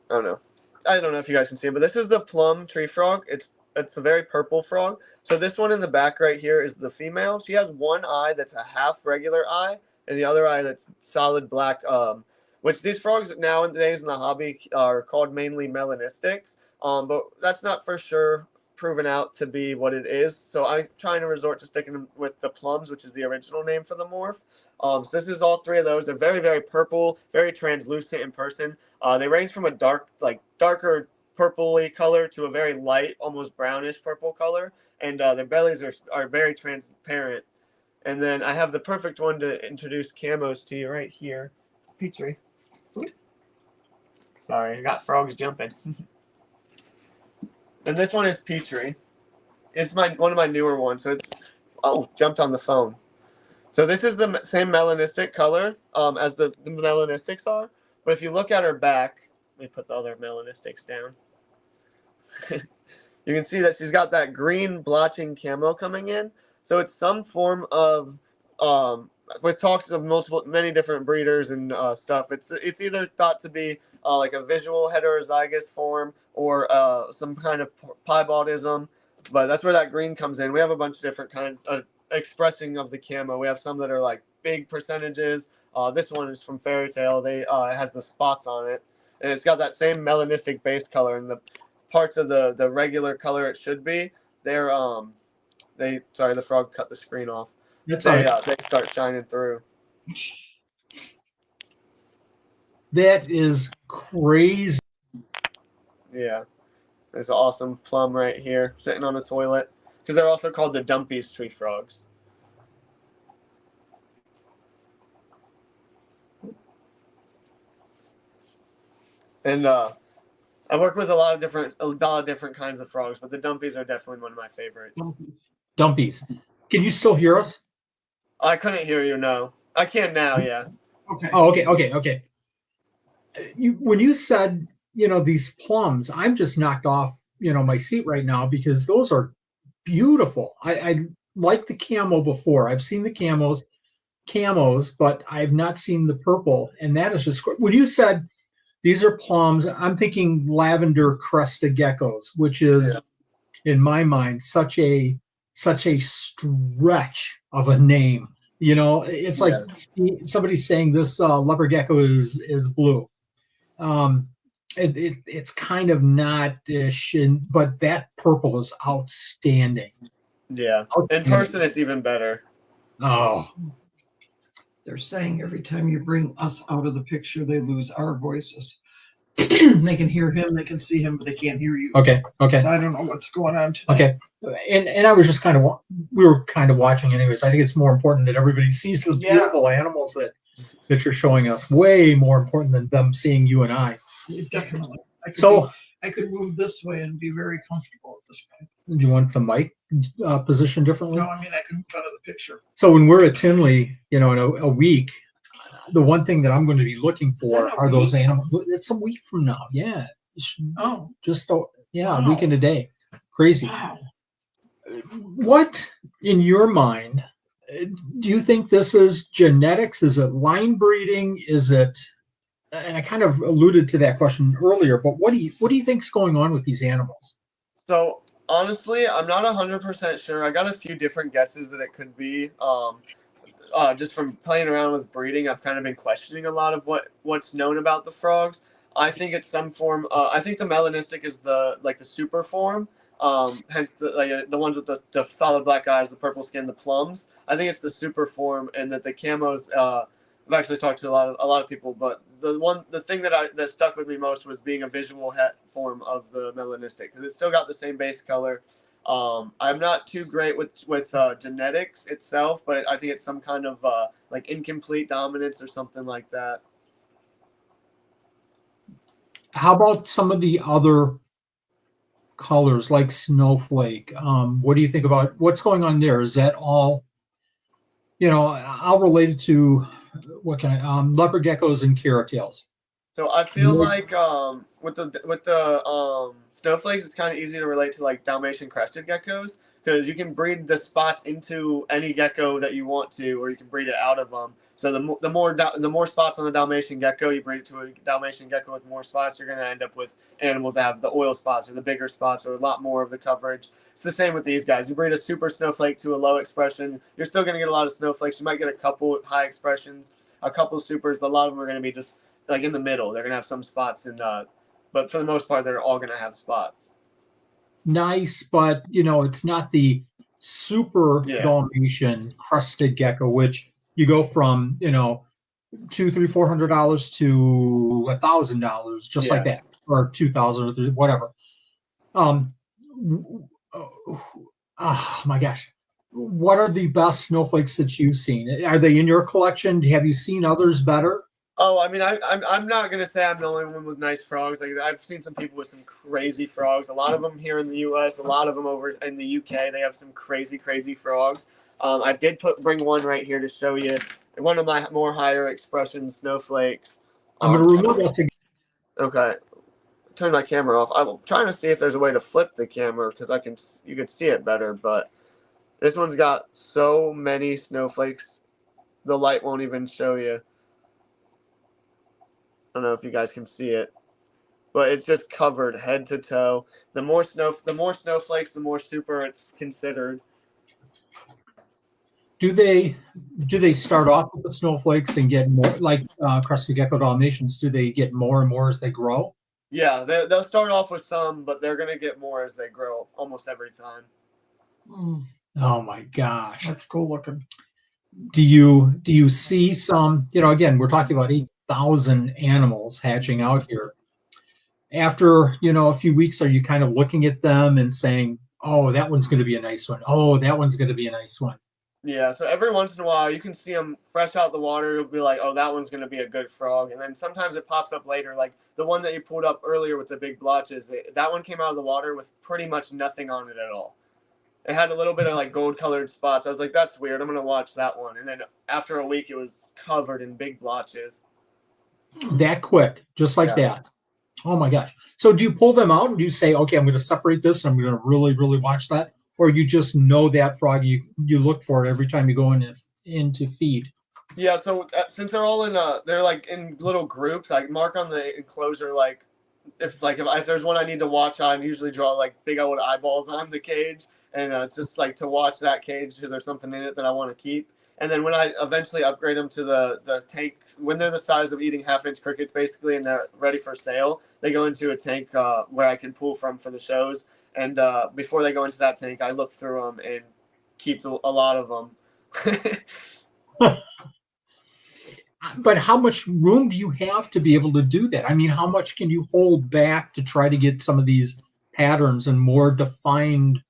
Speaker 3: I don't know. I don't know if you guys can see it, but this is the plum tree frog. It's a very purple frog. So this one in the back right here is the female. She has one eye that's a half regular eye, and the other eye that's solid black. Which these frogs nowadays in the hobby are called mainly melanistics. But that's not for sure proven out to be what it is. So I'm trying to resort to sticking with the plums, which is the original name for the morph. So this is all three of those. They're very, very purple, very translucent in person. They range from a darker purpley color to a very light, almost brownish purple color. And their bellies are very transparent. And then I have the perfect one to introduce camos to you right here. Petrie. Sorry, I got frogs jumping. And this one is Petrie. It's one of my newer ones. So jumped on the phone. So this is the same melanistic color as the melanistics are. But if you look at her back, let me put the other melanistics down. You can see that she's got that green blotching camo coming in. So it's some form of, with talks of many different breeders and stuff. It's either thought to be like a visual heterozygous form or some kind of piebaldism. But that's where that green comes in. We have a bunch of different kinds of expressing of the camo. We have some that are like big percentages. This one is from Fairy Tale. It has the spots on it, and it's got that same melanistic base color. And the parts of the regular color it should be, sorry, the frog cut the screen off. They start shining through.
Speaker 1: That is crazy.
Speaker 3: Yeah, there's an awesome plum right here sitting on a toilet because they're also called the Dumpies tree frogs. And I work with a lot of different kinds of frogs, but the Dumpies are definitely one of my favorites.
Speaker 1: Dumpies. Can you still hear us?
Speaker 3: I couldn't hear you. No, I can now. Yeah.
Speaker 2: Okay.
Speaker 1: Oh, okay. When you said, these plums, I'm just knocked off, my seat right now because those are beautiful. I like the camo before. I've seen the camos, but I've not seen the purple, and that is just when you said these are plums, I'm thinking lavender crested geckos, which is in my mind such a stretch of a name. It's like somebody saying this leopard gecko is blue. It's kind of not-ish, but that purple is outstanding.
Speaker 3: Yeah, in person it's even better.
Speaker 1: Oh,
Speaker 2: They're saying every time you bring us out of the picture, they lose our voices. They can hear him, they can see him, but they can't hear you.
Speaker 1: okay.
Speaker 2: So I don't know what's going on today.
Speaker 1: Okay, and I was just we were kind of watching anyways. I think it's more important that everybody sees the beautiful animals that you're showing us. Way more important than them seeing you and I.
Speaker 2: Definitely. I could move this way and be very comfortable at this point.
Speaker 1: Do you want the mic position differently?
Speaker 2: No, I mean I can move out of the picture.
Speaker 1: So when we're at Tinley, in a week, the one thing that I'm going to be looking for are those animals. It's a week from now. Yeah.
Speaker 2: Oh.
Speaker 1: Just a week and a day. Crazy.
Speaker 2: Wow.
Speaker 1: What, in your mind, do you think this is genetics? Is it line breeding? Is it? And I kind of alluded to that question earlier, but what do you think's going on with these animals?
Speaker 3: So honestly, I'm not 100% sure. I got a few different guesses that it could be. Just from playing around with breeding, I've kind of been questioning a lot of what's known about the frogs. I think it's some form. I think the melanistic is the super form. Hence the ones with the solid black eyes, the purple skin, the plums. I think it's the super form, and that the camos. I've actually talked to a lot of people, but the thing that stuck with me most was being a visual form of the melanistic because it's still got the same base color. I'm not too great with genetics itself, but I think it's some kind of like incomplete dominance or something like that.
Speaker 1: How about some of the other colors like snowflake? What do you think about what's going on there? Is that all, I'll relate it to what can I leopard geckos and carrot tails.
Speaker 3: So I feel like with the snowflakes, it's kind of easy to relate to like Dalmatian crested geckos because you can breed the spots into any gecko that you want to, or you can breed it out of them. So the more spots on the Dalmatian gecko, you breed it to a Dalmatian gecko with more spots, you're going to end up with animals that have the oil spots or the bigger spots or a lot more of the coverage. It's the same with these guys. You breed a super snowflake to a low expression, you're still going to get a lot of snowflakes. You might get a couple high expressions, a couple supers, but a lot of them are going to be just like in the middle. They're gonna have some spots, and but for the most part, they're all gonna have spots.
Speaker 1: Nice, but it's not the super Dalmatian crested gecko, which you go from $200, $300, $400 to $1,000, just like that, or 2,000 or whatever. Oh my gosh, what are the best snowflakes that you've seen? Are they in your collection? Have you seen others better?
Speaker 3: Oh, I mean, I'm not gonna say I'm the only one with nice frogs. Like I've seen some people with some crazy frogs. A lot of them here in the U.S. A lot of them over in the U.K. They have some crazy frogs. I did bring one right here to show you. One of my more higher expression snowflakes.
Speaker 1: I'm gonna remove this again.
Speaker 3: Okay, turn my camera off. I'm trying to see if there's a way to flip the camera because you can see it better. But this one's got so many snowflakes, the light won't even show you. I don't know if you guys can see it, but it's just covered head to toe. The more snowflakes, the more super it's considered.
Speaker 1: Do they start off with the snowflakes and get more like crested gecko Dalmatians? Do they get more and more as they grow?
Speaker 3: Yeah, they'll start off with some, but they're gonna get more as they grow almost every time.
Speaker 1: Oh my gosh,
Speaker 2: that's cool looking.
Speaker 1: Do you see some? Again, we're talking about 8,000 animals hatching out here. After a few weeks, are you kind of looking at them and saying, "Oh, that one's going to be a nice one. Oh, that one's going to be a nice one."
Speaker 3: Yeah, so every once in a while you can see them fresh out the water. You'll be like, "Oh, that one's going to be a good frog," and then sometimes it pops up later, like the one that you pulled up earlier with the big blotches. That one came out of the water with pretty much nothing on it at all. It had a little bit of like gold colored spots. I was like, that's weird. I'm going to watch that one. And then after a week, it was covered in big blotches.
Speaker 1: That quick, just like that. Oh my gosh. So do you pull them out and do you say, okay, I'm going to separate this and I'm going to really, really watch that? Or you just know that frog, you look for it every time you go in to feed?
Speaker 3: Yeah, so since they're all they're like in little groups, I mark on the enclosure, like if there's one I need to watch, I usually draw like big old eyeballs on the cage. And it's just like to watch that cage because there's something in it that I want to keep. And then when I eventually upgrade them to the tank, when they're the size of eating half-inch crickets basically and they're ready for sale, they go into a tank where I can pull from for the shows. And before they go into that tank, I look through them and keep a lot of them.
Speaker 1: But how much room do you have to be able to do that? I mean, how much can you hold back to try to get some of these patterns and more defined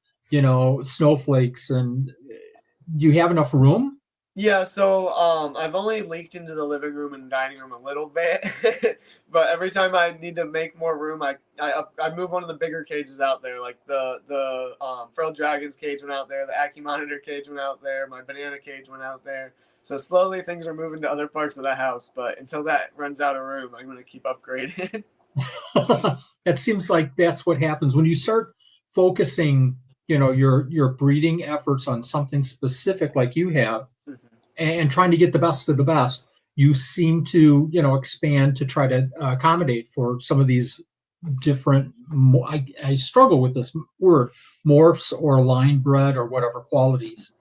Speaker 1: snowflakes, and do you have enough room?
Speaker 3: Yeah, so I've only leaked into the living room and dining room a little bit, but every time I need to make more room, I move one of the bigger cages out there, like the frilled dragons cage went out there, the Aki monitor cage went out there, my banana cage went out there. So slowly things are moving to other parts of the house, but until that runs out of room, I'm going to keep upgrading.
Speaker 1: It seems like that's what happens when you start focusing your breeding efforts on something specific like you have, and trying to get the best of the best. You seem to expand to try to accommodate for some of these different, I struggle with this word, morphs or line bred or whatever qualities.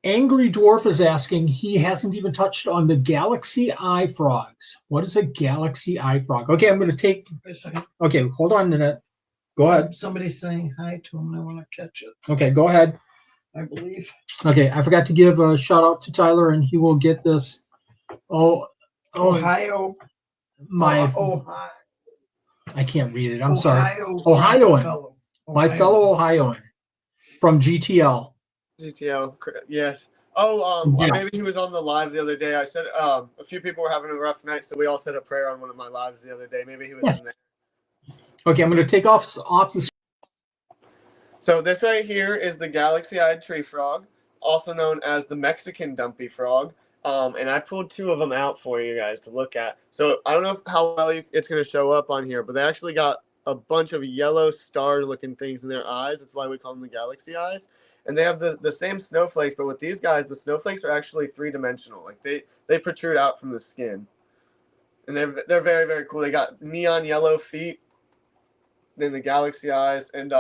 Speaker 1: Angry Dwarf is asking, he hasn't even touched on the galaxy eye frogs. What is a galaxy eye frog? Okay, I'm going to take
Speaker 2: a second.
Speaker 1: Okay, hold on a minute. Go ahead.
Speaker 2: Somebody's saying hi to him. I want to catch it.
Speaker 1: Okay, go ahead.
Speaker 2: I believe.
Speaker 1: Okay, I forgot to give a shout out to Tyler, and he will get this.
Speaker 2: Ohio.
Speaker 1: Ohio. I can't read it. I'm sorry.
Speaker 2: Ohioan.
Speaker 1: My fellow Ohioan from GTL.
Speaker 3: GTL, yes.
Speaker 1: Yeah.
Speaker 3: Maybe he was on the live the other day. I said a few people were having a rough night, so we all said a prayer on one of my lives the other day. Maybe he was in there.
Speaker 1: Okay, I'm going to take off the.
Speaker 3: So this right here is the galaxy-eyed tree frog, also known as the Mexican dumpy frog. And I pulled two of them out for you guys to look at. So I don't know how well it's going to show up on here, but they actually got a bunch of yellow star-looking things in their eyes. That's why we call them the galaxy eyes. And they have the same snowflakes, but with these guys, the snowflakes are actually three-dimensional. Like they protrude out from the skin, and they're very, very cool. They got neon yellow feet, then the galaxy eyes, and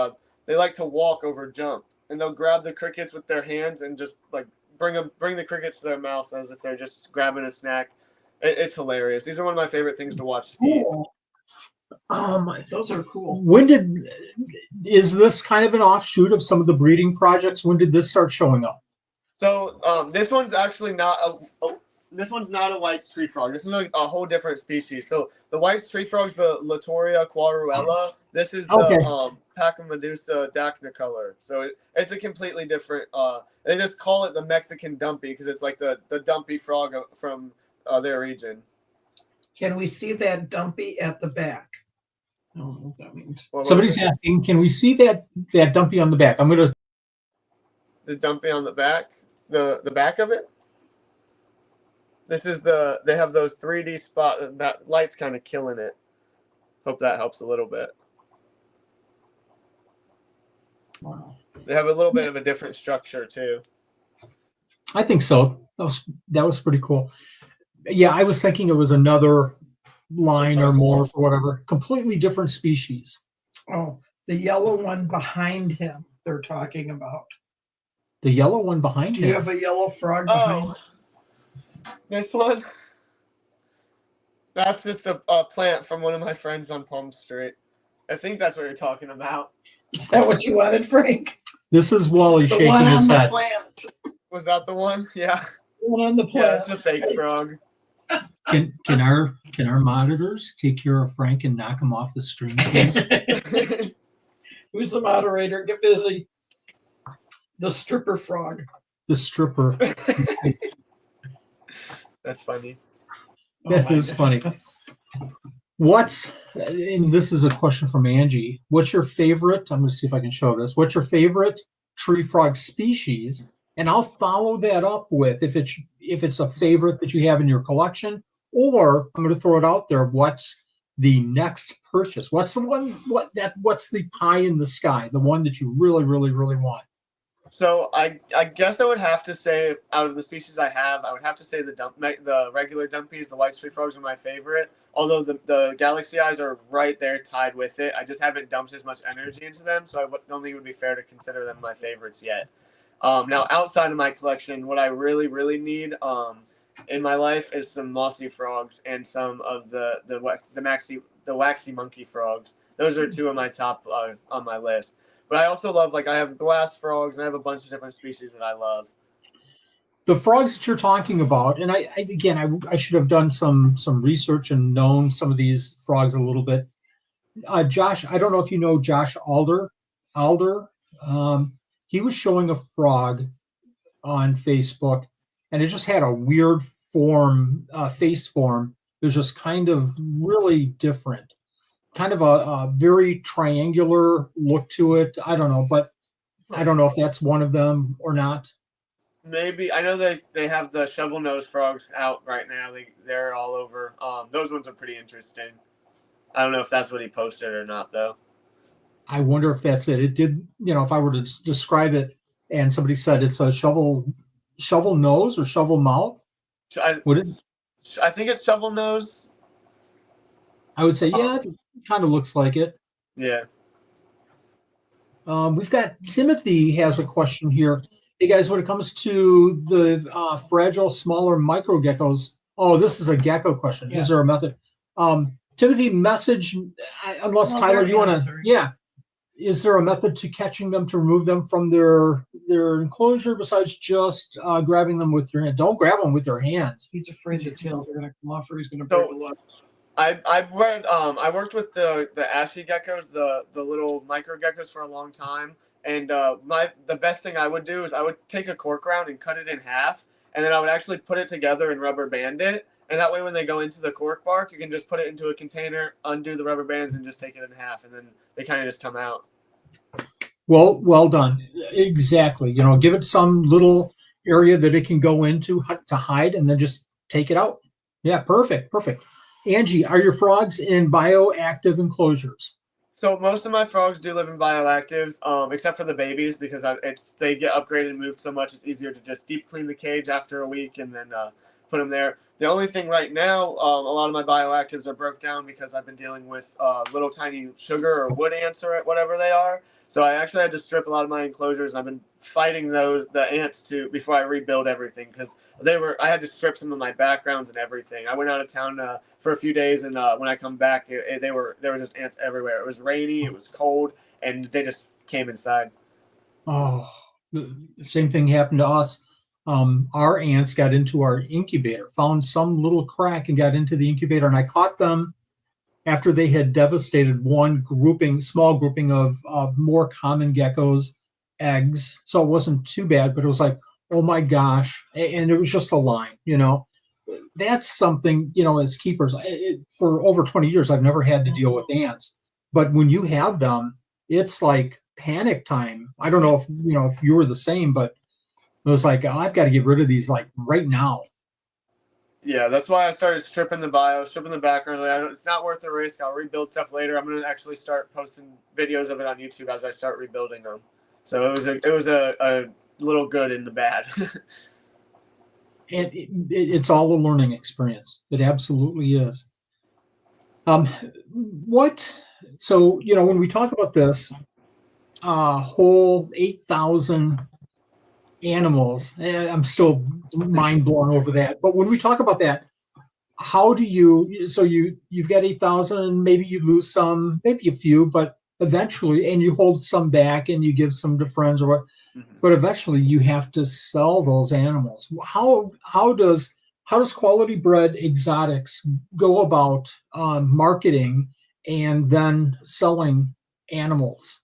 Speaker 3: they like to walk over jump, and they'll grab the crickets with their hands and just like bring the crickets to their mouth as if they're just grabbing a snack. It's hilarious. These are one of my favorite things to watch.
Speaker 2: Cool. Those are cool.
Speaker 1: Is this kind of an offshoot of some of the breeding projects? When did this start showing up?
Speaker 3: So this one's actually not a white tree frog. This is a whole different species. So the white tree frog's the Latoria quaruella. This is the Pachymedusa dacnycolor. So it's a completely different. They just call it the Mexican dumpy because it's like the dumpy frog from their region.
Speaker 2: Can we see that dumpy at the back? I don't know what that means.
Speaker 1: Somebody's asking, can we see that dumpy on the back? I'm going to.
Speaker 3: The dumpy on the back? The back of it? This is they have those 3D spot. That light's kind of killing it. Hope that helps a little bit.
Speaker 2: Wow.
Speaker 3: They have a little bit of a different structure too.
Speaker 1: I think so. That was pretty cool. Yeah, I was thinking it was another line or more or whatever. Completely different species.
Speaker 2: Oh, the yellow one behind him they're talking about.
Speaker 1: The yellow one behind him?
Speaker 2: Do you have a yellow frog behind him?
Speaker 3: This one? That's just a plant from one of my friends on Palm Street. I think that's what you're talking about.
Speaker 2: Is that what you wanted, Frank?
Speaker 1: This is Wally
Speaker 2: The
Speaker 1: shaking
Speaker 2: one
Speaker 1: his
Speaker 2: on the
Speaker 1: head.
Speaker 2: plant.
Speaker 3: Was that the one? Yeah.
Speaker 2: The one on the
Speaker 3: Yeah,
Speaker 2: plant.
Speaker 3: it's a fake frog.
Speaker 1: Can our monitors take care of Frank and knock him off the stream, please?
Speaker 2: Who's the moderator? Get busy. The stripper frog.
Speaker 1: The stripper.
Speaker 3: That's funny.
Speaker 1: That is funny. And this is a question from Angie. What's your favorite? I'm going to see if I can show this. What's your favorite tree frog species? And I'll follow that up with if it's a favorite that you have in your collection, or I'm going to throw it out there. What's the next purchase? What's the one? What's the pie in the sky? The one that you really, really, really want?
Speaker 3: So I guess I would have to say, out of the species I have, I would have to say the regular dumpies, the white tree frogs, are my favorite. Although the galaxy eyes are right there tied with it. I just haven't dumped as much energy into them, so I don't think it would be fair to consider them my favorites yet. Now, outside of my collection, what I really, really need in my life is some mossy frogs and some of the waxy monkey frogs. Those are two of my top on my list. But I also love, I have glass frogs, and I have a bunch of different species that I love.
Speaker 1: The frogs that you're talking about, and I should have done some research and known some of these frogs a little bit. Josh, I don't know if you know Josh Alder. He was showing a frog on Facebook, and it just had a weird face form. It was just kind of really different, kind of a very triangular look to it. I don't know, but I don't know if that's one of them or not.
Speaker 3: Maybe. I know they have the shovel nose frogs out right now. They're all over. Those ones are pretty interesting. I don't know if that's what he posted or not, though.
Speaker 1: I wonder if that's it. It did, if I were to describe it and somebody said it's a shovel nose or shovel mouth.
Speaker 3: I think it's shovel nose.
Speaker 1: I would say, yeah, it kind of looks like it.
Speaker 3: Yeah.
Speaker 1: We've got Timothy has a question here. Hey guys, when it comes to the fragile, smaller micro geckos, this is a gecko question. Yeah. Is there a method? Timothy, message, unless Tyler, you want to, yeah. Is there a method to catching them to remove them from their enclosure besides just grabbing them with your hand? Don't grab them with your hands.
Speaker 2: He's afraid the tails are going to come off or he's going to break a leg.
Speaker 3: I worked with the ashy geckos, the little micro geckos for a long time, And the best thing I would do is I would take a cork round and cut it in half, and then I would actually put it together and rubber band it. And that way, when they go into the cork bark, you can just put it into a container, undo the rubber bands, and just take it in half, and then they kind of just come out.
Speaker 1: Well done. Exactly. Give it some little area that it can go into to hide, and then just take it out. Yeah, perfect. Angie, are your frogs in bioactive enclosures?
Speaker 3: So most of my frogs do live in bioactives, except for the babies, because they get upgraded and moved so much. It's easier to just deep clean the cage after a week and then put them there. The only thing right now, a lot of my bioactives are broke down because I've been dealing with little tiny sugar or wood ants or whatever they are. So I actually had to strip a lot of my enclosures, and I've been fighting the ants before I rebuild everything, because I had to strip some of my backgrounds and everything. I went out of town for a few days, and when I come back, there were just ants everywhere. It was rainy, it was cold, and they just came inside.
Speaker 1: Oh, the same thing happened to us. Our ants got into our incubator, found some little crack and got into the incubator, and I caught them after they had devastated one small grouping of more common geckos' eggs. So it wasn't too bad, but it was like, oh my gosh. And it was just a line, That's something, as keepers, for over 20 years, I've never had to deal with ants. But when you have them, it's like panic time. I don't know if you were the same, but it was like, oh, I've got to get rid of these like right now.
Speaker 3: Yeah, that's why I started stripping the background. It's not worth the risk. I'll rebuild stuff later. I'm going to actually start posting videos of it on YouTube as I start rebuilding them. So it was a little good in the bad.
Speaker 1: And it's all a learning experience. It absolutely is. So when we talk about this whole 8,000 animals, I'm still mind blown over that. But when we talk about that, how do you've got 8,000, maybe you lose some, maybe a few, but eventually, and you hold some back and you give some to friends or what, but eventually you have to sell those animals. How does Quality Bred Exotics go about marketing and then selling animals?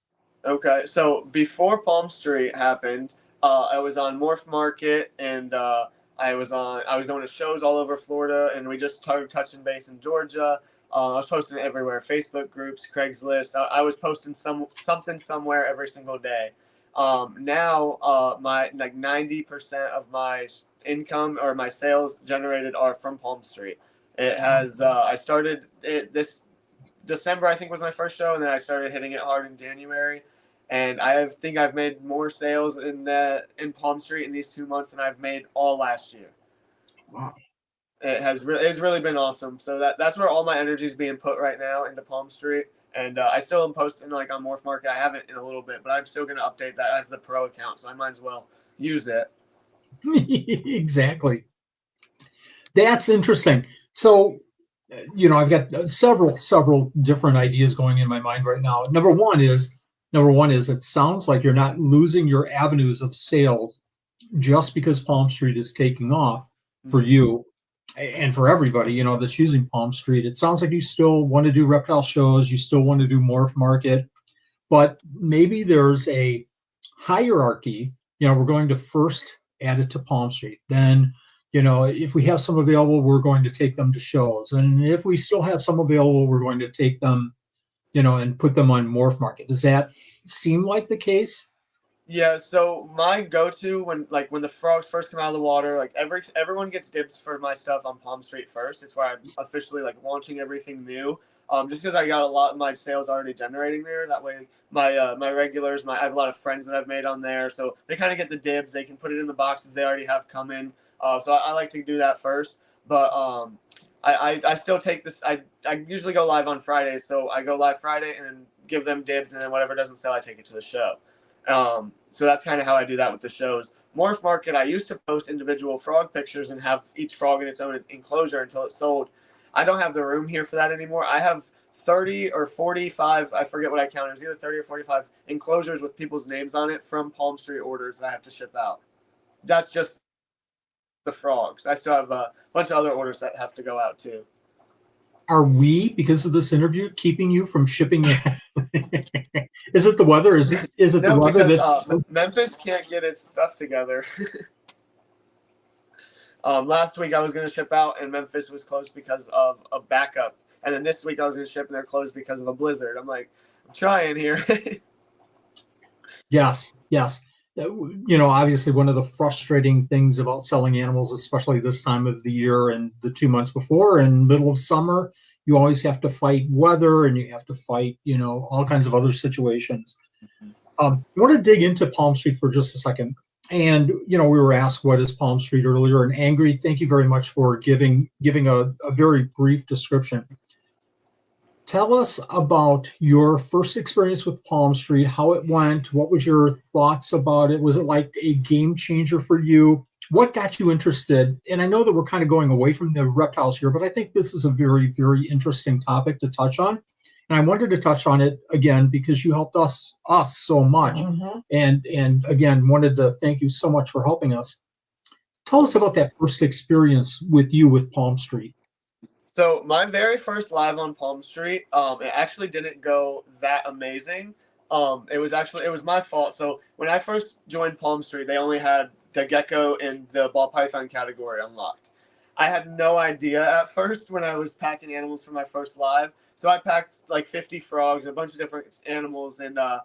Speaker 3: Okay, so before Palm Street happened, I was on Morph Market, and I was going to shows all over Florida, and we just started touching base in Georgia. I was posting everywhere: Facebook groups, Craigslist. I was posting something somewhere every single day. Now, my 90% of my income or my sales generated are from Palm Street. It has. I started it this December, I think, was my first show, and then I started hitting it hard in January. And I think I've made more sales in Palm Street in these 2 months than I've made all last year.
Speaker 1: Wow.
Speaker 3: It's really been awesome. So that's where all my energy is being put right now, into Palm Street. And I still am posting like on Morph Market. I haven't in a little bit, but I'm still going to update that. I have the pro account, so I might as well use it.
Speaker 1: Exactly. That's interesting. So, I've got several different ideas going in my mind right now. Number one is it sounds like you're not losing your avenues of sales just because Palm Street is taking off for you and for everybody, that's using Palm Street. It sounds like you still want to do reptile shows. You still want to do Morph Market, but maybe there's a hierarchy. We're going to first add it to Palm Street. Then, if we have some available, we're going to take them to shows. And if we still have some available, we're going to take them, and put them on Morph Market. Does that seem like the case?
Speaker 3: Yeah, so my go-to when the frogs first come out of the water, like everyone gets dibs for my stuff on Palm Street first. It's where I'm officially launching everything new. Just because I got a lot of my sales already generating there. That way, my regulars, I have a lot of friends that I've made on there, so they kind of get the dibs. They can put it in the boxes they already have coming. So I like to do that first. But I still take this. I usually go live on Fridays, so I go live Friday and then give them dibs, and then whatever doesn't sell, I take it to the show. So that's kind of how I do that with the shows. Morph Market, I used to post individual frog pictures and have each frog in its own enclosure until it sold. I don't have the room here for that anymore. I have 30 or 45, I forget what I counted. It was either 30 or 45 enclosures with people's names on it from Palm Street orders that I have to ship out. That's just the frogs. I still have a bunch of other orders that have to go out too.
Speaker 1: Are we, because of this interview, keeping you from shipping Is it the weather? Is it the
Speaker 3: No,
Speaker 1: weather
Speaker 3: because
Speaker 1: that?
Speaker 3: Memphis can't get its stuff together. Last week I was going to ship out, and Memphis was closed because of a backup. And then this week I was going to ship, and they're closed because of a blizzard. I'm like, I'm trying here.
Speaker 1: Yes, yes. Obviously, one of the frustrating things about selling animals, especially this time of the year and the 2 months before and middle of summer, you always have to fight weather and you have to fight, all kinds of other situations. I want to dig into Palm Street for just a second. And, we were asked what is Palm Street earlier. And Angry, thank you very much for giving a very brief description. Tell us about your first experience with Palm Street, how it went. What was your thoughts about it? Was it like a game changer for you? What got you interested? And I know that we're kind of going away from the reptiles here, but I think this is a very, very interesting topic to touch on. And I wanted to touch on it again because you helped us so much.
Speaker 2: Mm-hmm.
Speaker 1: And again, wanted to thank you so much for helping us. Tell us about that first experience with Palm Street.
Speaker 3: So my very first live on Palm Street, it actually didn't go that amazing. It was my fault. So when I first joined Palm Street, they only had the gecko and the ball python category unlocked. I had no idea at first when I was packing animals for my first live. So I packed like 50 frogs and a bunch of different animals, and I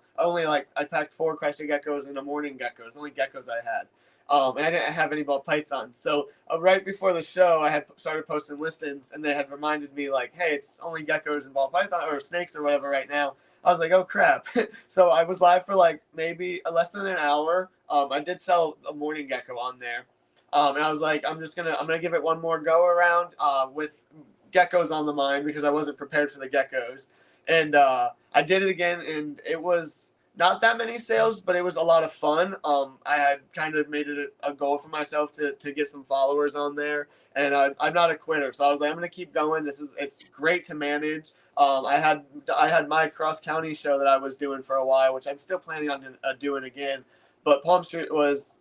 Speaker 3: packed 4 crested geckos and a morning gecko. It's the only geckos I had. And I didn't have any ball pythons. So right before the show, I had started posting listings, and they had reminded me like, hey, it's only geckos and ball python or snakes or whatever right now. I was like, oh crap. So I was live for like maybe less than an hour. I did sell a morning gecko on there. And I was like, I'm gonna give it one more go around with geckos on the mind because I wasn't prepared for the geckos. And I did it again, and it was not that many sales, but it was a lot of fun. I had kind of made it a goal for myself to get some followers on there, and I'm not a quitter. So I was like, I'm going to keep going. It's great to manage. I had my cross county show that I was doing for a while, which I'm still planning on doing again. But Palm Street it was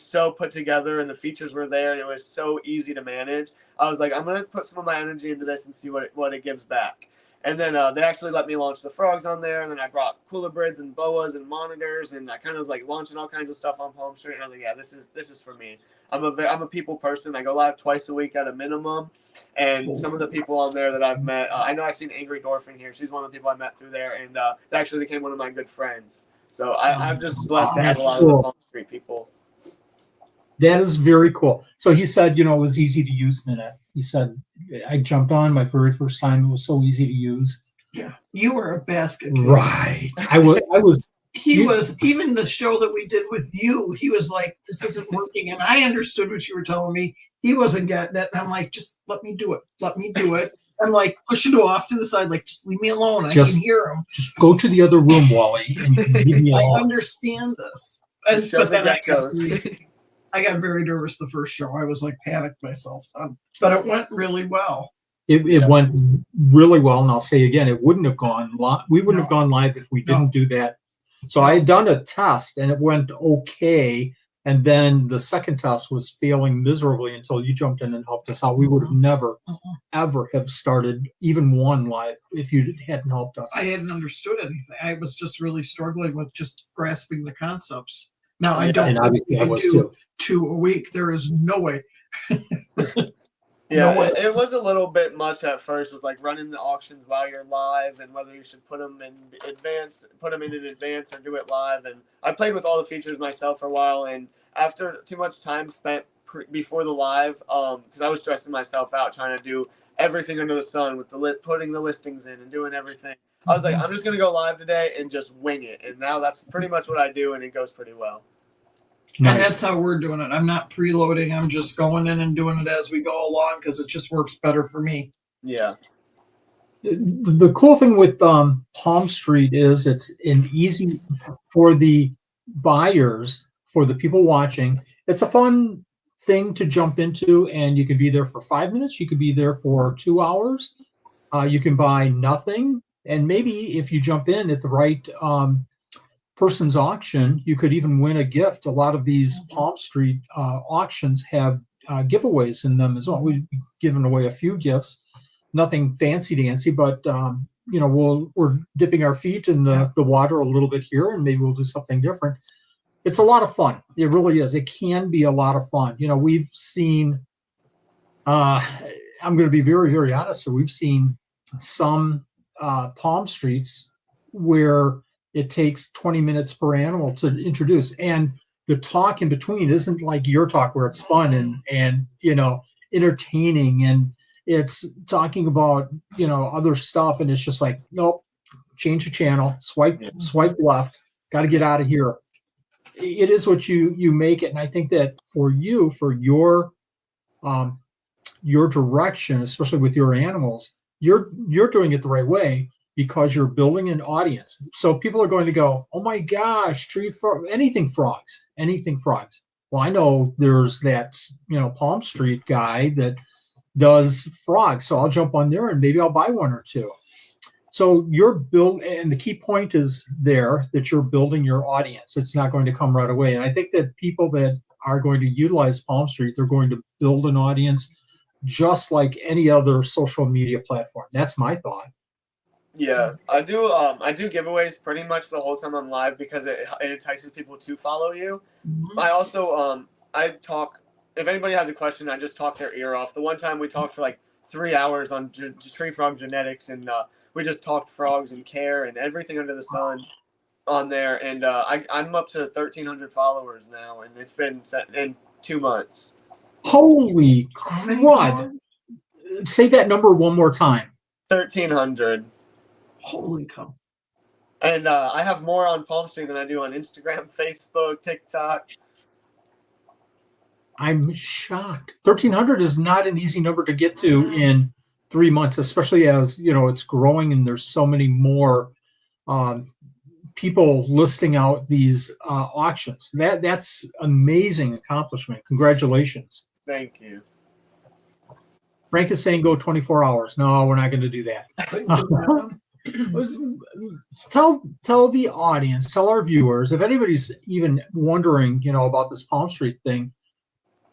Speaker 3: so put together, and the features were there, and it was so easy to manage. I was like, I'm going to put some of my energy into this and see what it gives back. And then they actually let me launch the frogs on there. And then I brought cooler brids and boas and monitors, and I kind of was like launching all kinds of stuff on Palm Street. And I was like, yeah, this is for me. I'm a people person. I go live twice a week at a minimum. And some of the people on there that I've met, I know I've seen Angry Dwarf in here. She's one of the people I met through there, and that actually became one of my good friends. So I'm just blessed to have a lot of the Palm Street people.
Speaker 1: That is very cool. So he said, it was easy to use, Nanette. He said, I jumped on my very first time. It was so easy to use.
Speaker 2: Yeah, you were a basket case.
Speaker 1: Right. I was.
Speaker 2: He was, even the show that we did with you, he was like, this isn't working. And I understood what you were telling me. He wasn't getting it. And I'm like, just let me do it. Let me do it. I'm like pushing it off to the side, like, just leave me alone. I can hear him.
Speaker 1: Just go to the other room, Wally, and leave me alone.
Speaker 2: I understand this. But then I got very nervous the first show. I was like panicked myself then. But it went really well.
Speaker 1: It went really well. And I'll say again, it wouldn't have gone live. We wouldn't have gone live if we didn't do that. So I had done a test and it went okay. And then the second test was failing miserably until you jumped in and helped us out. We would have never, ever have started even one live if you hadn't helped us.
Speaker 2: I hadn't understood anything. I was just really struggling with just grasping the concepts. Now I don't
Speaker 1: obviously I was too.
Speaker 2: 2 a week. There is no way.
Speaker 3: Yeah, it was a little bit much at first with like running the auctions while you're live and whether you should put them in advance or do it live. And I played with all the features myself for a while. And after too much time spent before the live, because I was stressing myself out trying to do everything under the sun with putting the listings in and doing everything. I was like, I'm just going to go live today and just wing it. And now that's pretty much what I do, and it goes pretty well.
Speaker 1: Nice.
Speaker 2: And that's how we're doing it. I'm not preloading. I'm just going in and doing it as we go along because it just works better for me.
Speaker 3: Yeah.
Speaker 1: The cool thing with Palm Street is it's an easy for the buyers, for the people watching. It's a fun thing to jump into, and you can be there for 5 minutes. You could be there for 2 hours. You can buy nothing. And maybe if you jump in at the right person's auction, you could even win a gift. A lot of these Palm Street auctions have giveaways in them as well. We've given away a few gifts, nothing fancy dancy, but we're dipping our feet in the water a little bit here, and maybe we'll do something different. It's a lot of fun. It really is. It can be a lot of fun. We've seen, I'm going to be very, very honest here. We've seen some palm streets where it takes 20 minutes per animal to introduce. And the talk in between isn't like your talk where it's fun and entertaining, and it's talking about, other stuff. And it's just like, nope, change the channel, swipe left, got to get out of here. It is what you make it. And I think that for you, for your direction, especially with your animals, you're doing it the right way because you're building an audience. So people are going to go, oh my gosh, anything frogs. Well, I know there's that, Palm Street guy that does frogs. So I'll jump on there and maybe I'll buy one or two. So and the key point is there that you're building your audience. It's not going to come right away. And I think that people that are going to utilize Palm Street, they're going to build an audience just like any other social media platform. That's my thought.
Speaker 3: Yeah, I do giveaways pretty much the whole time I'm live because it entices people to follow you. Mm-hmm. I also I talk, if anybody has a question, I just talk their ear off. The one time we talked for like 3 hours on tree frog genetics, and we just talked frogs and care and everything under the sun on there. And I'm up to 1,300 followers now, and it's been set in 2 months.
Speaker 1: Holy crud! Say that number one more time.
Speaker 3: 1,300.
Speaker 2: Holy cow.
Speaker 3: And I have more on Palm Street than I do on Instagram, Facebook, TikTok.
Speaker 1: I'm shocked. 1,300 is not an easy number to get to in 3 months, especially as, it's growing and there's so many more people listing out these auctions. That's amazing accomplishment. Congratulations.
Speaker 3: Thank you.
Speaker 1: Frank is saying go 24 hours. No, we're not going to do that. Tell the audience, tell our viewers, if anybody's even wondering, about this Palm Street thing,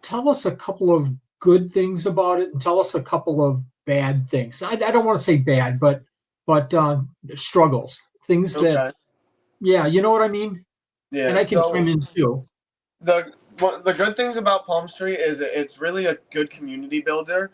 Speaker 1: tell us a couple of good things about it and tell us a couple of bad things. I don't want to say bad, but struggles, things that, yeah, you know what I mean?
Speaker 3: Yeah.
Speaker 1: And I can chime in too.
Speaker 3: The good things about Palm Street is it's really a good community builder.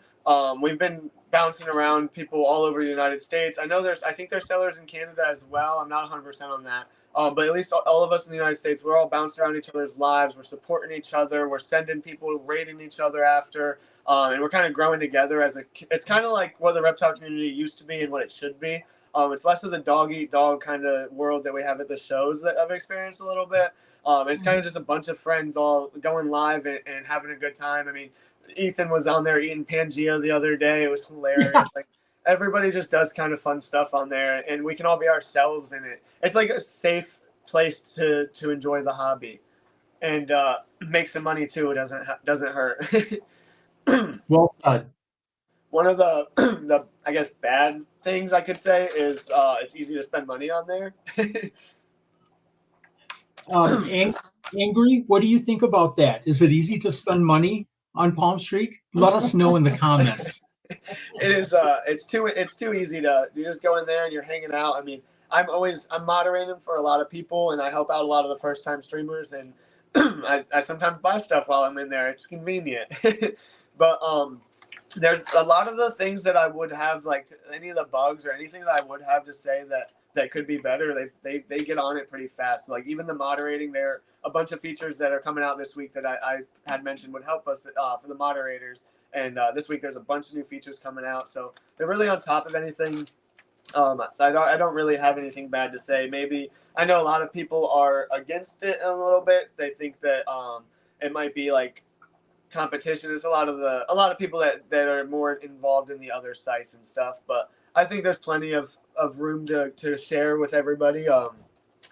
Speaker 3: We've been bouncing around people all over the United States. I think there's sellers in Canada as well. I'm not 100% on that. But at least all of us in the United States, we're all bouncing around each other's lives. We're supporting each other. We're sending people, rating each other after. And we're kind of growing together it's kind of like what the reptile community used to be and what it should be. It's less of the dog-eat-dog kind of world that we have at the shows that I've experienced a little bit. It's kind of just a bunch of friends all going live and having a good time. I mean, Ethan was on there eating Pangea the other day. It was hilarious. Like, everybody just does kind of fun stuff on there, and we can all be ourselves in it. It's like a safe place to enjoy the hobby and make some money too. It doesn't hurt.
Speaker 1: Well done.
Speaker 3: One of the I guess bad things I could say is it's easy to spend money on there.
Speaker 1: Angry, what do you think about that? Is it easy to spend money on Palm Street? Let us know in the comments.
Speaker 3: It is. It's too easy to. You just go in there and you're hanging out. I mean, I'm moderating for a lot of people, and I help out a lot of the first time streamers, and I sometimes buy stuff while I'm in there. It's convenient, but there's a lot of the things that I would have, like any of the bugs or anything that I would have to say that could be better. They get on it pretty fast. Like even the moderating, there are a bunch of features that are coming out this week that I had mentioned would help us for the moderators. And this week there's a bunch of new features coming out, so they're really on top of anything. So I don't really have anything bad to say. Maybe I know a lot of people are against it a little bit. They think that it might be like competition. There's a lot of people that are more involved in the other sites and stuff. But I think there's plenty of room to share with everybody.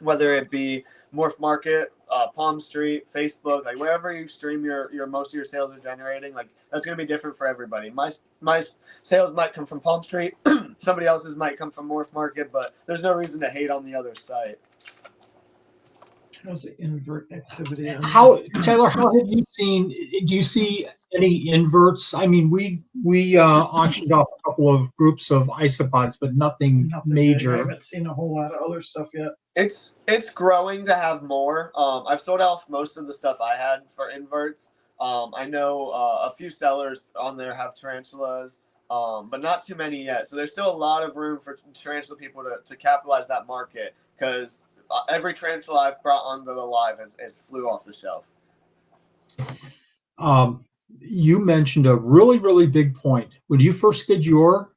Speaker 3: Whether it be Morph Market, Palm Street, Facebook, like wherever you stream your most of your sales are generating, like that's going to be different for everybody. My sales might come from Palm Street, somebody else's might come from Morph Market, but there's no reason to hate on the other site.
Speaker 2: How's the invert activity?
Speaker 1: Tyler, how have you seen? Do you see any inverts? I mean, we auctioned off a couple of groups of isopods, but nothing
Speaker 2: Nothing big. I
Speaker 1: major.
Speaker 2: haven't seen a whole lot of other stuff yet.
Speaker 3: It's growing to have more. I've sold off most of the stuff I had for inverts. I know a few sellers on there have tarantulas, but not too many yet. So there's still a lot of room for tarantula people to capitalize that market, because every tarantula I've brought onto the live has flew off the shelf.
Speaker 1: You mentioned a really, really big point. When you first did your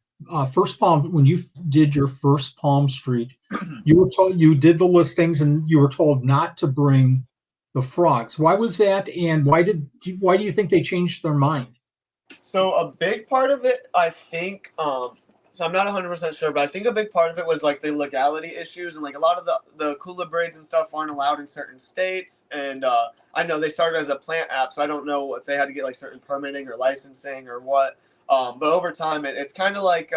Speaker 1: first Palm Street, you were told, you did the listings and you were told not to bring the frogs. Why was that? And why do you think they changed their mind?
Speaker 3: So a big part of it, I think, so I'm not 100% sure, but I think a big part of it was like the legality issues, and like a lot of the cooler breeds and stuff aren't allowed in certain states. And I know they started as a plant app, so I don't know if they had to get like certain permitting or licensing or what. But over time, it's kind of like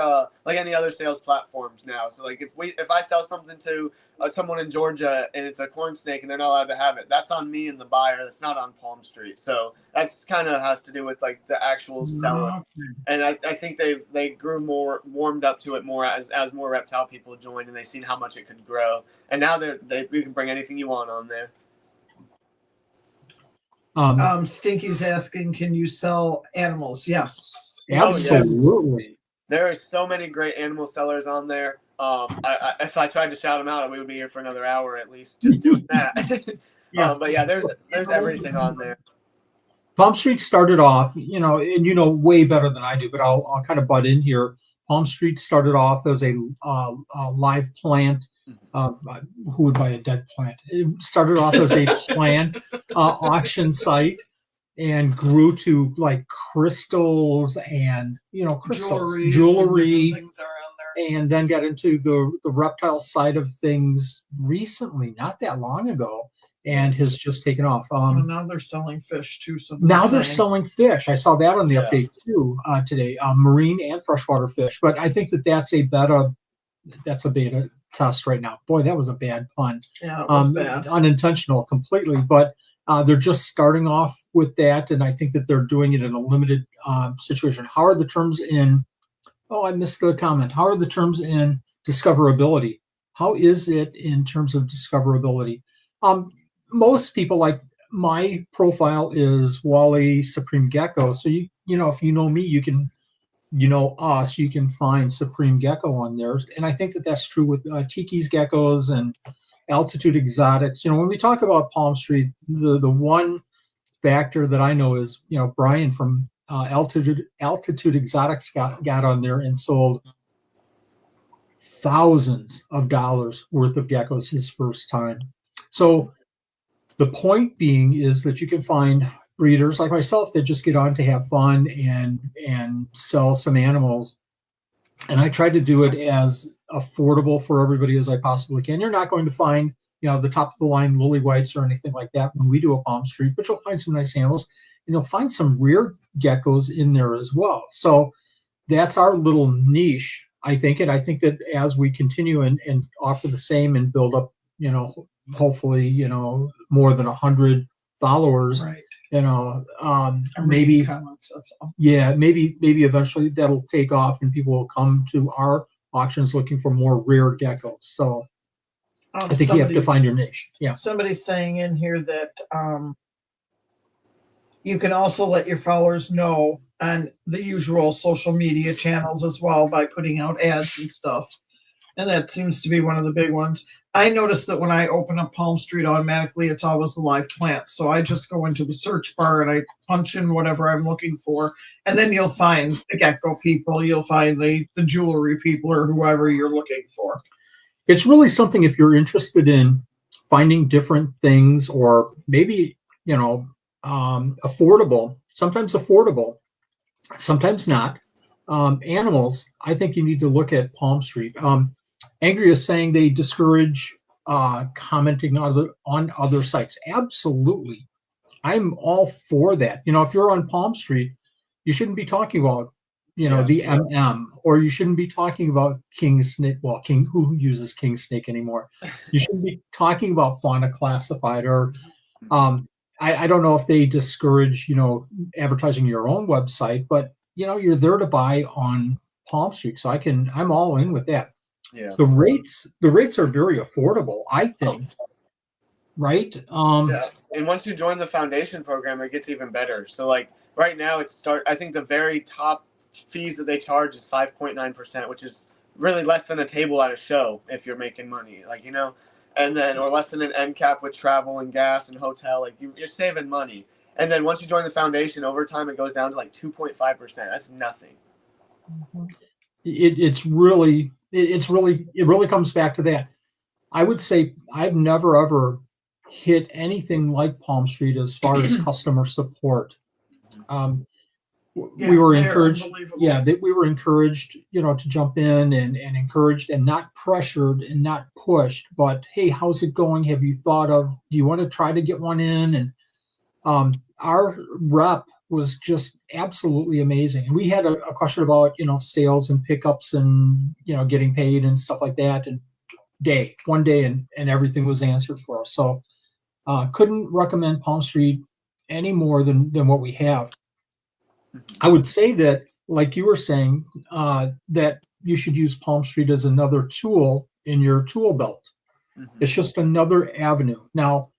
Speaker 3: any other sales platforms now. So like if I sell something to someone in Georgia and it's a corn snake and they're not allowed to have it, that's on me and the buyer. That's not on Palm Street. So that's kind of has to do with like the actual seller. And I think they grew more warmed up to it more as more reptile people joined, and they seen how much it could grow. And now you can bring anything you want on there.
Speaker 2: Stinky's asking, can you sell animals? Yes.
Speaker 1: Absolutely.
Speaker 3: Oh, yes. There are so many great animal sellers on there. If I tried to shout them out, we would be here for another hour at least just doing that. Yes. But yeah, there's everything on there.
Speaker 1: Palm Street started off, and way better than I do, but I'll kind of butt in here. Palm Street started off as a live plant. Who would buy a dead plant? It started off as a plant auction site, and grew to like crystals and jewelry, and then got into the reptile side of things recently, not that long ago, and has just taken off.
Speaker 2: Now they're selling fish too.
Speaker 1: They're selling fish. I saw that on the update too today, marine and freshwater fish. But I think that's a beta test right now. Boy, that was a bad pun.
Speaker 2: Yeah, it was bad.
Speaker 1: Unintentional completely, but they're just starting off with that, and I think that they're doing it in a limited situation. How are the terms in? Oh, I missed the comment. How are the terms in discoverability? How is it in terms of discoverability? Most people, like my profile is Wally Supreme Gecko, so if you know me, you can. Us, you can find Supreme Gecko on there. And I think that's true with Tiki's geckos and Altitude Exotics. When we talk about Palm Street, the one factor that I know is, Brian from Altitude Exotics got on there and sold thousands of dollars worth of geckos his first time. So the point being is that you can find breeders like myself that just get on to have fun and sell some animals. And I try to do it as affordable for everybody as I possibly can. You're not going to find, the top of the line lily whites or anything like that when we do a Palm Street, but you'll find some nice animals, and you'll find some rare geckos in there as well. So that's our little niche, I think. And I think that as we continue and offer the same and build up, hopefully, more than 100 followers,
Speaker 2: right.
Speaker 1: Maybe
Speaker 2: comments, that's all.
Speaker 1: Yeah, maybe eventually that'll take off and people will come to our auctions looking for more rare geckos. So I think you have to find your niche. Yeah.
Speaker 2: Somebody's saying in here that you can also let your followers know on the usual social media channels as well by putting out ads and stuff. And that seems to be one of the big ones. I noticed that when I open up Palm Street, automatically it's always the live plants. So I just go into the search bar and I punch in whatever I'm looking for. And then you'll find the gecko people, you'll find the jewelry people, or whoever you're looking for.
Speaker 1: It's really something if you're interested in finding different things, or maybe, affordable, sometimes not. Animals, I think you need to look at Palm Street. Angry is saying they discourage commenting on other sites. Absolutely. I'm all for that. If you're on Palm Street, you shouldn't be talking about, the MM, or you shouldn't be talking about king snake. Well, who uses king snake anymore? You shouldn't be talking about fauna classified, or I don't know if they discourage, advertising your own website, but you're there to buy on Palm Street. So I'm all in with that.
Speaker 3: Yeah.
Speaker 1: The rates are very affordable, I think. Right?
Speaker 3: Yeah. And once you join the foundation program, it gets even better. So like right now I think the very top fees that they charge is 5.9%, which is really less than a table at a show if you're making money. And then or less than an end cap with travel and gas and hotel. Like you're saving money. And then once you join the foundation, over time it goes down to like 2.5%. That's nothing.
Speaker 1: It really comes back to that. I would say I've never ever hit anything like Palm Street as far as customer support. We were encouraged. Yeah, we were encouraged, to jump in and encouraged and not pressured and not pushed. But hey, how's it going? Have you thought of? Do you want to try to get one in? And our rep was just absolutely amazing. And we had a question about sales and pickups and getting paid and stuff like that. And one day, and everything was answered for us. So couldn't recommend Palm Street any more than what we have. I would say that, like you were saying, that you should use Palm Street as another tool in your tool belt. Mm-hmm. It's just another avenue. Now,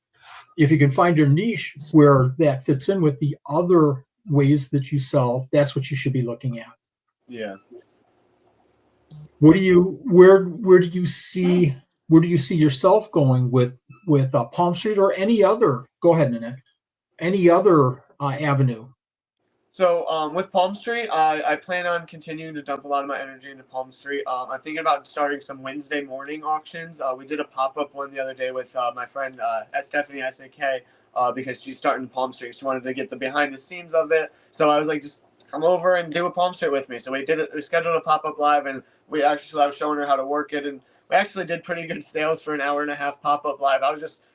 Speaker 1: if you can find your niche where that fits in with the other ways that you sell, that's what you should be looking at.
Speaker 3: Yeah.
Speaker 1: Where do you see yourself going with Palm Street or any other? Go ahead, Nanette. Any other avenue?
Speaker 3: So with Palm Street, I plan on continuing to dump a lot of my energy into Palm Street. I'm thinking about starting some Wednesday morning auctions. We did a pop-up one the other day with my friend Stephanie SAK because she's starting Palm Street. She wanted to get the behind the scenes of it. So I was like, just come over and do a Palm Street with me. So we scheduled a pop-up live, and I was showing her how to work it. And we actually did pretty good sales for an hour and a half pop-up live.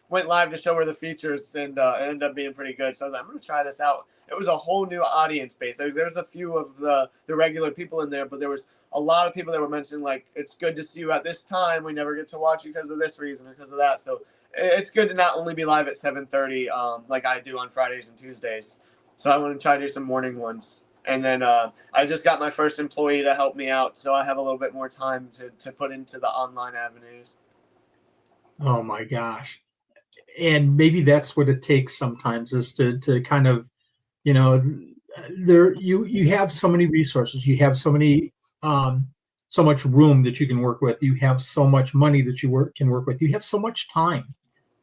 Speaker 3: Went live to show her the features, and it ended up being pretty good. So I was like, I'm going to try this out. It was a whole new audience base. There's a few of the regular people in there, but there was a lot of people that were mentioning, like, it's good to see you at this time. We never get to watch you because of this reason or because of that. So it's good to not only be live at 7:30 like I do on Fridays and Tuesdays. So I want to try to do some morning ones. And then I just got my first employee to help me out, so I have a little bit more time to put into the online avenues.
Speaker 1: Oh, my gosh. And maybe that's what it takes sometimes is to kind of, there you have so many resources, you have so much room that you can work with, you have so much money that you can work with, you have so much time.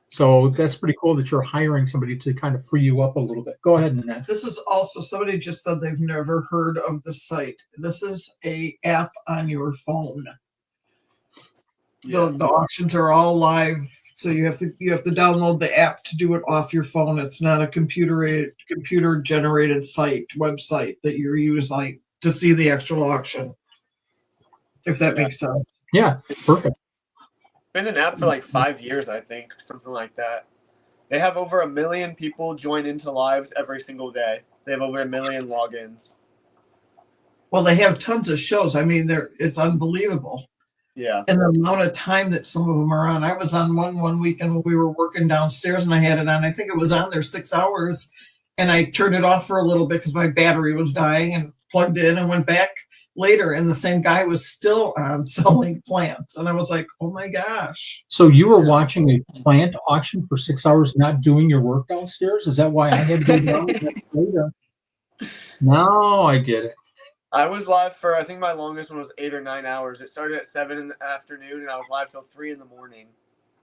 Speaker 1: So that's pretty cool that you're hiring somebody to kind of free you up a little bit. Go ahead, Nanette.
Speaker 2: This is also, somebody just said they've never heard of the site. This is a app on your phone. Yeah. The auctions are all live. So you have to download the app to do it off your phone. It's not a computer generated website that you use like to see the actual auction. If that makes sense.
Speaker 1: Yeah, perfect.
Speaker 3: It's been an app for like 5 years, I think, something like that. They have over 1 million people join into lives every single day. They have over 1 million logins.
Speaker 2: Well, they have tons of shows. I mean, it's unbelievable.
Speaker 3: Yeah.
Speaker 2: And the amount of time that some of them are on. I was on one weekend when we were working downstairs and I had it on. I think it was on there 6 hours. And I turned it off for a little bit because my battery was dying and plugged in and went back later. And the same guy was still on selling plants. And I was like, oh my gosh.
Speaker 1: So you were watching a plant auction for 6 hours, not doing your work downstairs? Is that why I had to go down later? Now I get it.
Speaker 3: I was live for, I think my longest one was 8 or 9 hours. It started at 7 in the afternoon, and I was live till 3 in the morning.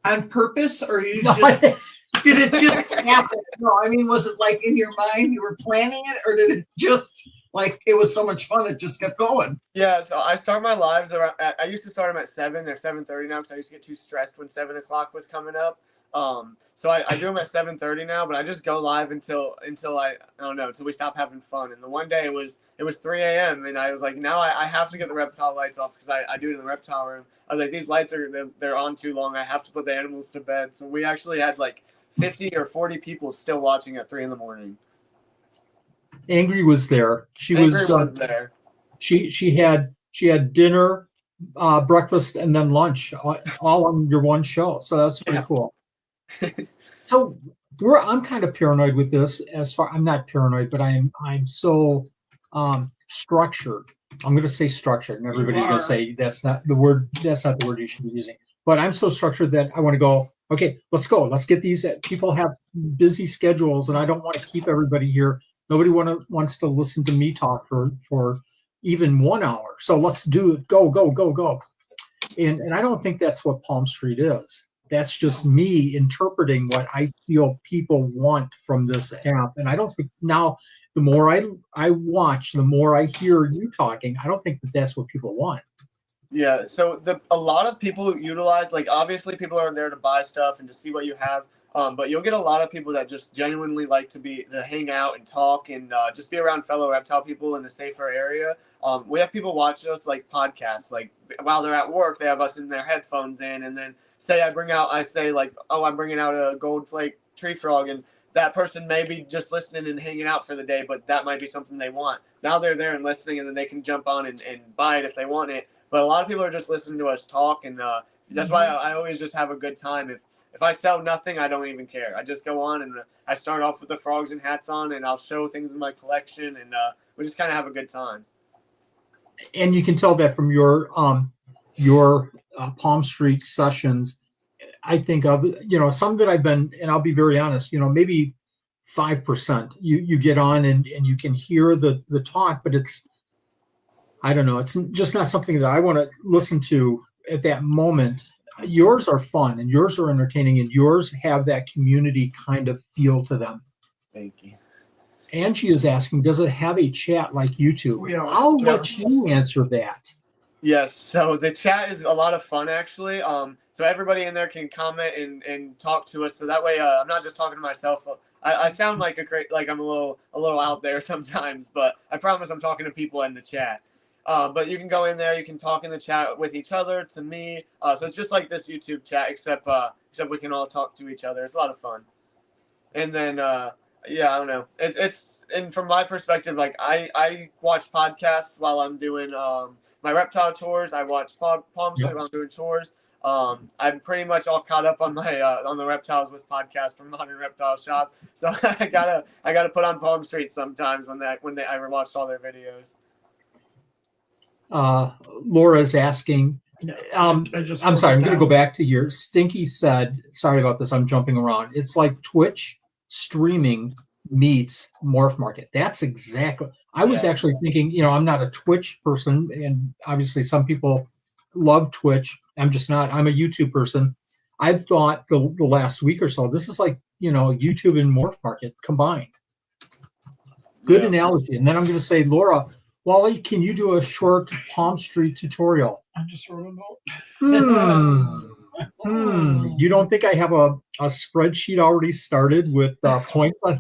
Speaker 2: On purpose, or did it just happen? No, I mean, was it like in your mind you were planning it, or did it just like it was so much fun it just kept going?
Speaker 3: Yeah, so I start my lives around. I used to start them at 7. They're 7:30 now because I used to get too stressed when 7 o'clock was coming up. So I do them at 7:30 now, but I just go live until we stop having fun. And the one day it was 3 a.m. and I was like, now I have to get the reptile lights off because I do it in the reptile room. I was like, these lights they're on too long. I have to put the animals to bed. So we actually had like 50 or 40 people still watching at 3 in the morning.
Speaker 1: Angry was there. Angry was
Speaker 3: there.
Speaker 1: She had dinner, breakfast, and then lunch all on your one show. So that's pretty cool. So I'm kind of paranoid with this. As far I'm not paranoid, but I'm so structured. I'm going to say structured, and everybody's going to say that's not the word. That's not the word you should be using. But I'm so structured that I want to go. Okay, let's go. Let's get these. People have busy schedules, and I don't want to keep everybody here. Nobody wants to listen to me talk for even 1 hour. So let's do it. Go, go, go, go. And I don't think that's what Palm Street is. That's just me interpreting what I feel people want from this app. And I don't think now, the more I watch, the more I hear you talking, I don't think that that's what people want.
Speaker 3: Yeah, so a lot of people utilize, like, obviously people are there to buy stuff and to see what you have, but you'll get a lot of people that just genuinely like to hang out and talk and just be around fellow reptile people in a safer area. We have people watch us like podcasts, like while they're at work, they have us in their headphones in, and then I say like, oh, I'm bringing out a gold flake tree frog, and that person may be just listening and hanging out for the day, but that might be something they want. Now they're there and listening, and then they can jump on and buy it if they want it. But a lot of people are just listening to us talk, and that's why I always just have a good time. If I sell nothing, I don't even care. I just go on and I start off with the frogs and hats on, and I'll show things in my collection, and we just kind of have a good time.
Speaker 1: And you can tell that from your Palm Street sessions. I think of some that I've been, and I'll be very honest. Maybe 5%. You get on and you can hear the talk, but I don't know. It's just not something that I want to listen to at that moment. Yours are fun and yours are entertaining and yours have that community kind of feel to them.
Speaker 3: Thank you.
Speaker 1: Angie is asking, does it have a chat like YouTube? I'll let you answer that.
Speaker 3: Yes. So the chat is a lot of fun, actually. So everybody in there can comment and talk to us. So that way, I'm not just talking to myself. I sound like I'm a little out there sometimes, but I promise I'm talking to people in the chat. But you can go in there, you can talk in the chat with each other, to me. So it's just like this YouTube chat, except we can all talk to each other. It's a lot of fun. And then, yeah, I don't know. And from my perspective, like I watch podcasts while I'm doing my reptile tours. I watch Palm Street while I'm doing tours. I'm pretty much all caught up on my on the reptiles with podcast from Modern Reptile Shop. So I gotta put on Palm Street sometimes when I watched all their videos.
Speaker 1: Laura's asking. I'm sorry. I'm going to go back to your Stinky said. Sorry about this. I'm jumping around. It's like Twitch streaming meets Morph Market. That's exactly. I was actually thinking. I'm not a Twitch person, and obviously some people love Twitch. I'm just not. I'm a YouTube person. I've thought the last week or so. This is like YouTube and Morph Market combined. Good analogy. And then I'm going to say, Laura. Wally, can you do a short Palm Street tutorial?
Speaker 2: I just wrote a
Speaker 1: note. You don't think I have a spreadsheet already started with points on?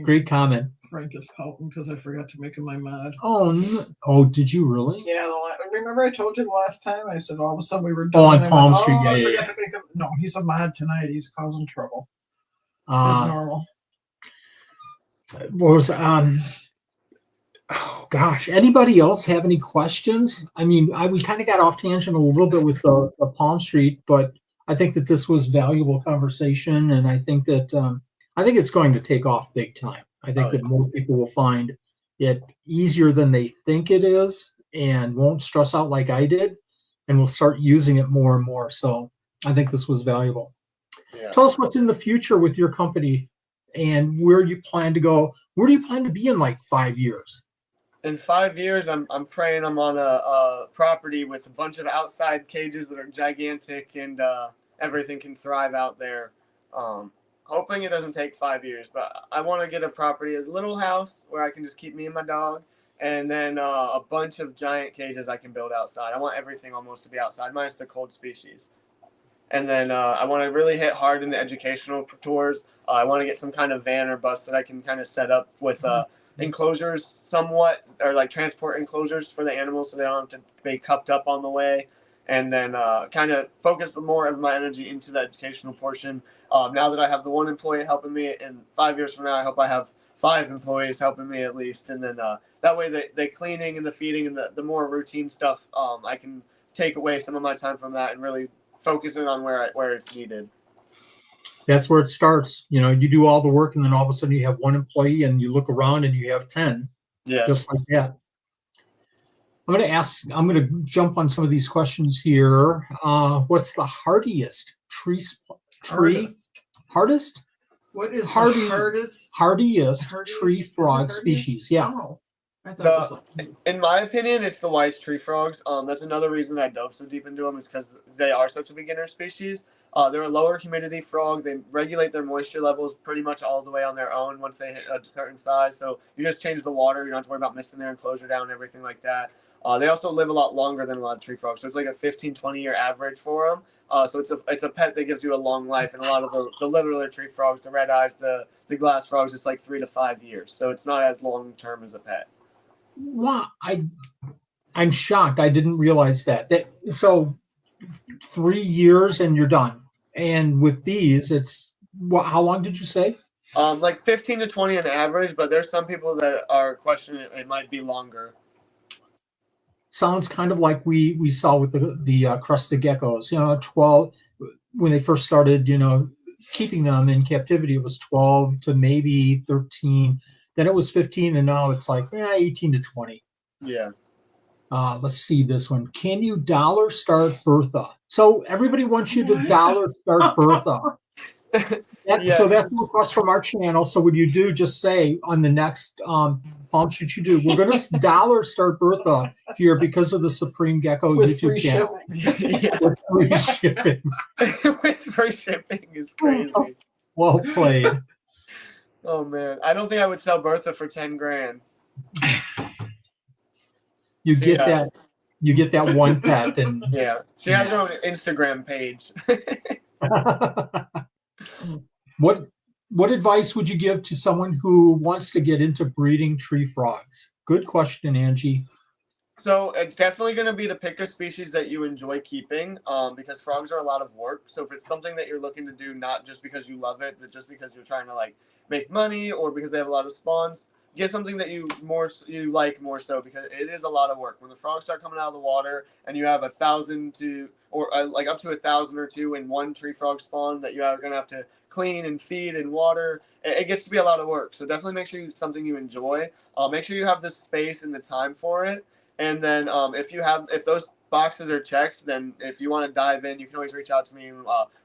Speaker 1: Great comment.
Speaker 2: Frank is pouting because I forgot to make him my mod.
Speaker 1: Oh, no. Oh, did you really?
Speaker 2: Yeah. Remember I told you the last time? I said all of a sudden we were done.
Speaker 1: On Palm Street,
Speaker 2: I forgot to make him. No, he's a mod tonight. He's causing trouble. As normal.
Speaker 1: What was oh gosh, anybody else have any questions? I mean, we kind of got off tangent a little bit with the Palm Street, but I think that this was valuable conversation, and I think that it's going to take off big time. I think that more people will find it easier than they think it is and won't stress out like I did, and will start using it more and more. So I think this was valuable. Yeah. Tell us what's in the future with your company and where you plan to go. Where do you plan to be in like 5 years?
Speaker 3: In 5 years, I'm praying I'm on a property with a bunch of outside cages that are gigantic and everything can thrive out there. Hoping it doesn't take 5 years, but I want to get a property, a little house where I can just keep me and my dog, and then a bunch of giant cages I can build outside. I want everything almost to be outside, minus the cold species. And then I want to really hit hard in the educational tours. I want to get some kind of van or bus that I can kind of set up with enclosures somewhat, or like transport enclosures for the animals so they don't have to be cupped up on the way. And then kind of focus more of my energy into the educational portion. Now that I have the one employee helping me, and 5 years from now, I hope I have 5 employees helping me at least. And then that way the cleaning and the feeding and the more routine stuff, I can take away some of my time from that and really focusing on where it's needed.
Speaker 1: That's where it starts. You do all the work, and then all of a sudden you have one employee, and you look around and you have 10, just like that. I'm going to jump on some of these questions here. What's the hardiest tree? Hardest?
Speaker 2: What is the
Speaker 1: hardiest tree frog species? Yeah.
Speaker 2: Oh, I thought
Speaker 3: in my opinion, it's the white tree frogs. That's another reason I dove so deep into them, is because they are such a beginner species. They're a lower humidity frog. They regulate their moisture levels pretty much all the way on their own once they hit a certain size. So you just change the water. You don't have to worry about missing their enclosure down and everything like that. They also live a lot longer than a lot of tree frogs. So it's like a 15, 20-year average for them. So it's a pet that gives you a long life. And a lot of the littler tree frogs, the red eyes, the glass frogs, it's like 3 to 5 years. So it's not as long term as a pet.
Speaker 1: Wow. I'm shocked. I didn't realize that. So 3 years and you're done. And with these, it's how long did you say?
Speaker 3: Like 15 to 20 on average, but there's some people that are questioning it might be longer.
Speaker 1: Sounds kind of like we saw with the crested geckos. 12 when they first started. Keeping them in captivity, it was 12 to maybe 13. Then it was 15, and now it's like 18 to 20.
Speaker 3: Yeah.
Speaker 1: Let's see this one. Can you dollar start Bertha? So everybody wants you to dollar start Bertha. So that's a request from our channel. So what you do, just say on the next palm shoot you do, we're going to dollar start Bertha here because of the Supreme Gecko
Speaker 2: with
Speaker 1: YouTube channel. With free shipping.
Speaker 3: With free shipping is crazy.
Speaker 1: Well played.
Speaker 3: Oh man, I don't think I would sell Bertha for 10 grand.
Speaker 1: You get that one pet, and
Speaker 3: she has her own Instagram page.
Speaker 1: What advice would you give to someone who wants to get into breeding tree frogs? Good question, Angie.
Speaker 3: So it's definitely going to be to pick a species that you enjoy keeping, because frogs are a lot of work. So if it's something that you're looking to do, not just because you love it, but just because you're trying to make money or because they have a lot of spawns, get something that you like more so, because it is a lot of work. When the frogs start coming out of the water and you have 1,000 to up to 1,000 or two in one tree frog spawn that you are going to have to clean and feed and water, it gets to be a lot of work. So definitely make sure it's something you enjoy. Make sure you have the space and the time for it. And then if those boxes are checked, then if you want to dive in, you can always reach out to me.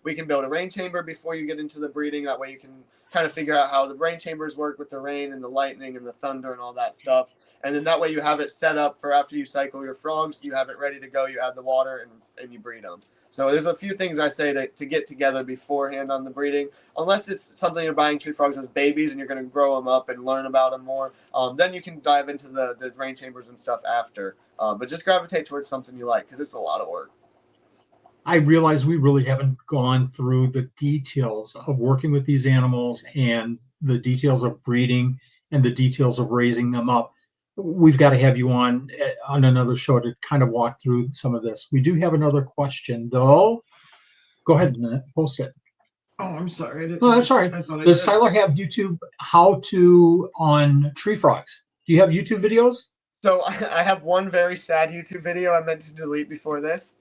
Speaker 3: We can build a rain chamber before you get into the breeding. That way you can kind of figure out how the rain chambers work with the rain and the lightning and the thunder and all that stuff. And then that way you have it set up for after you cycle your frogs, you have it ready to go, you add the water, and you breed them. So there's a few things I say to get together beforehand on the breeding. Unless it's something you're buying tree frogs as babies and you're going to grow them up and learn about them more, then you can dive into the rain chambers and stuff after. But just gravitate towards something you like, because it's a lot of work.
Speaker 1: I realize we really haven't gone through the details of working with these animals and the details of breeding and the details of raising them up. We've got to have you on another show to kind of walk through some of this. We do have another question, though. Go ahead and post it.
Speaker 2: Oh, I'm sorry.
Speaker 1: No, I'm sorry. Does Tyler have YouTube how-to on tree frogs? Do you have YouTube videos?
Speaker 3: So I have one very sad YouTube video I meant to delete before this.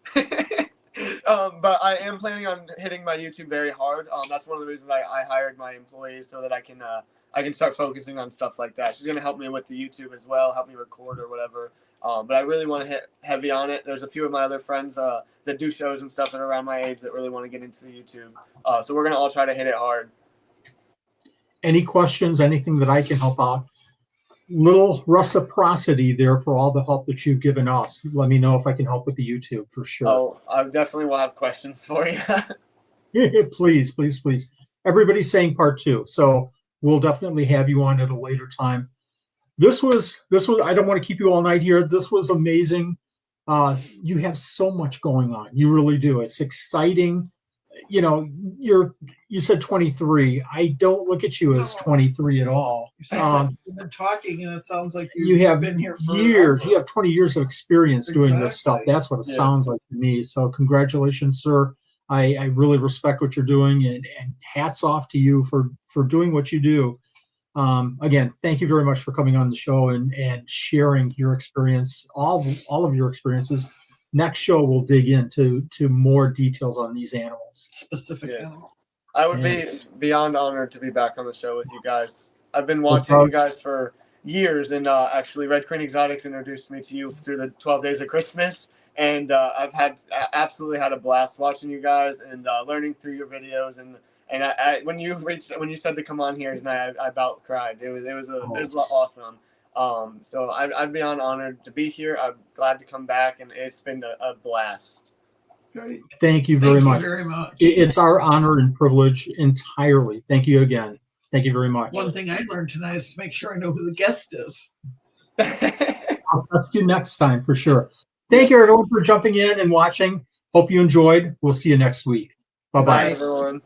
Speaker 3: But I am planning on hitting my YouTube very hard. That's one of the reasons I hired my employees, so that I can start focusing on stuff like that. She's going to help me with the YouTube as well, help me record or whatever. But I really want to hit heavy on it. There's a few of my other friends that do shows and stuff that are around my age that really want to get into the YouTube. So we're going to all try to hit it hard.
Speaker 1: Any questions, anything that I can help out? Little reciprocity there for all the help that you've given us. Let me know if I can help with the YouTube for sure.
Speaker 3: Oh, I definitely will have questions for you.
Speaker 1: Please, please, please. Everybody's saying part 2. So we'll definitely have you on at a later time. This was, I don't want to keep you all night here. This was amazing. You have so much going on. You really do. It's exciting. You said 23. I don't look at you as 23 at all.
Speaker 2: You've been talking, and it sounds like
Speaker 1: you have
Speaker 2: been here for
Speaker 1: years. You have 20 years of experience doing this stuff.
Speaker 2: Exactly.
Speaker 1: That's what it sounds like to me. So congratulations, sir. I really respect what you're doing, and hats off to you for doing what you do. Again, thank you very much for coming on the show and sharing your experience, all of your experiences. next show we'll dig into more details on these animals.
Speaker 2: Specific
Speaker 3: Yes.
Speaker 2: animal.
Speaker 3: I would be beyond honored to be back on the show with you guys. I've been watching you guys for years, and actually, Red Queen Exotics introduced me to you through the 12 Days of Christmas, and I've absolutely had a blast watching you guys and learning through your videos. And when you said to come on here tonight, I about cried. It was awesome. So I'd be honored to be here. I'm glad to come back, and it's been a blast.
Speaker 2: Great.
Speaker 1: Thank you very much.
Speaker 2: Very much.
Speaker 1: It's our honor and privilege entirely. Thank you again. Thank you very much.
Speaker 2: One thing I learned tonight is to make sure I know who the guest is.
Speaker 1: I'll touch you next time for sure. Thank you everyone for jumping in and watching. Hope you enjoyed. We'll see you next week. Bye-bye.
Speaker 3: Bye, everyone.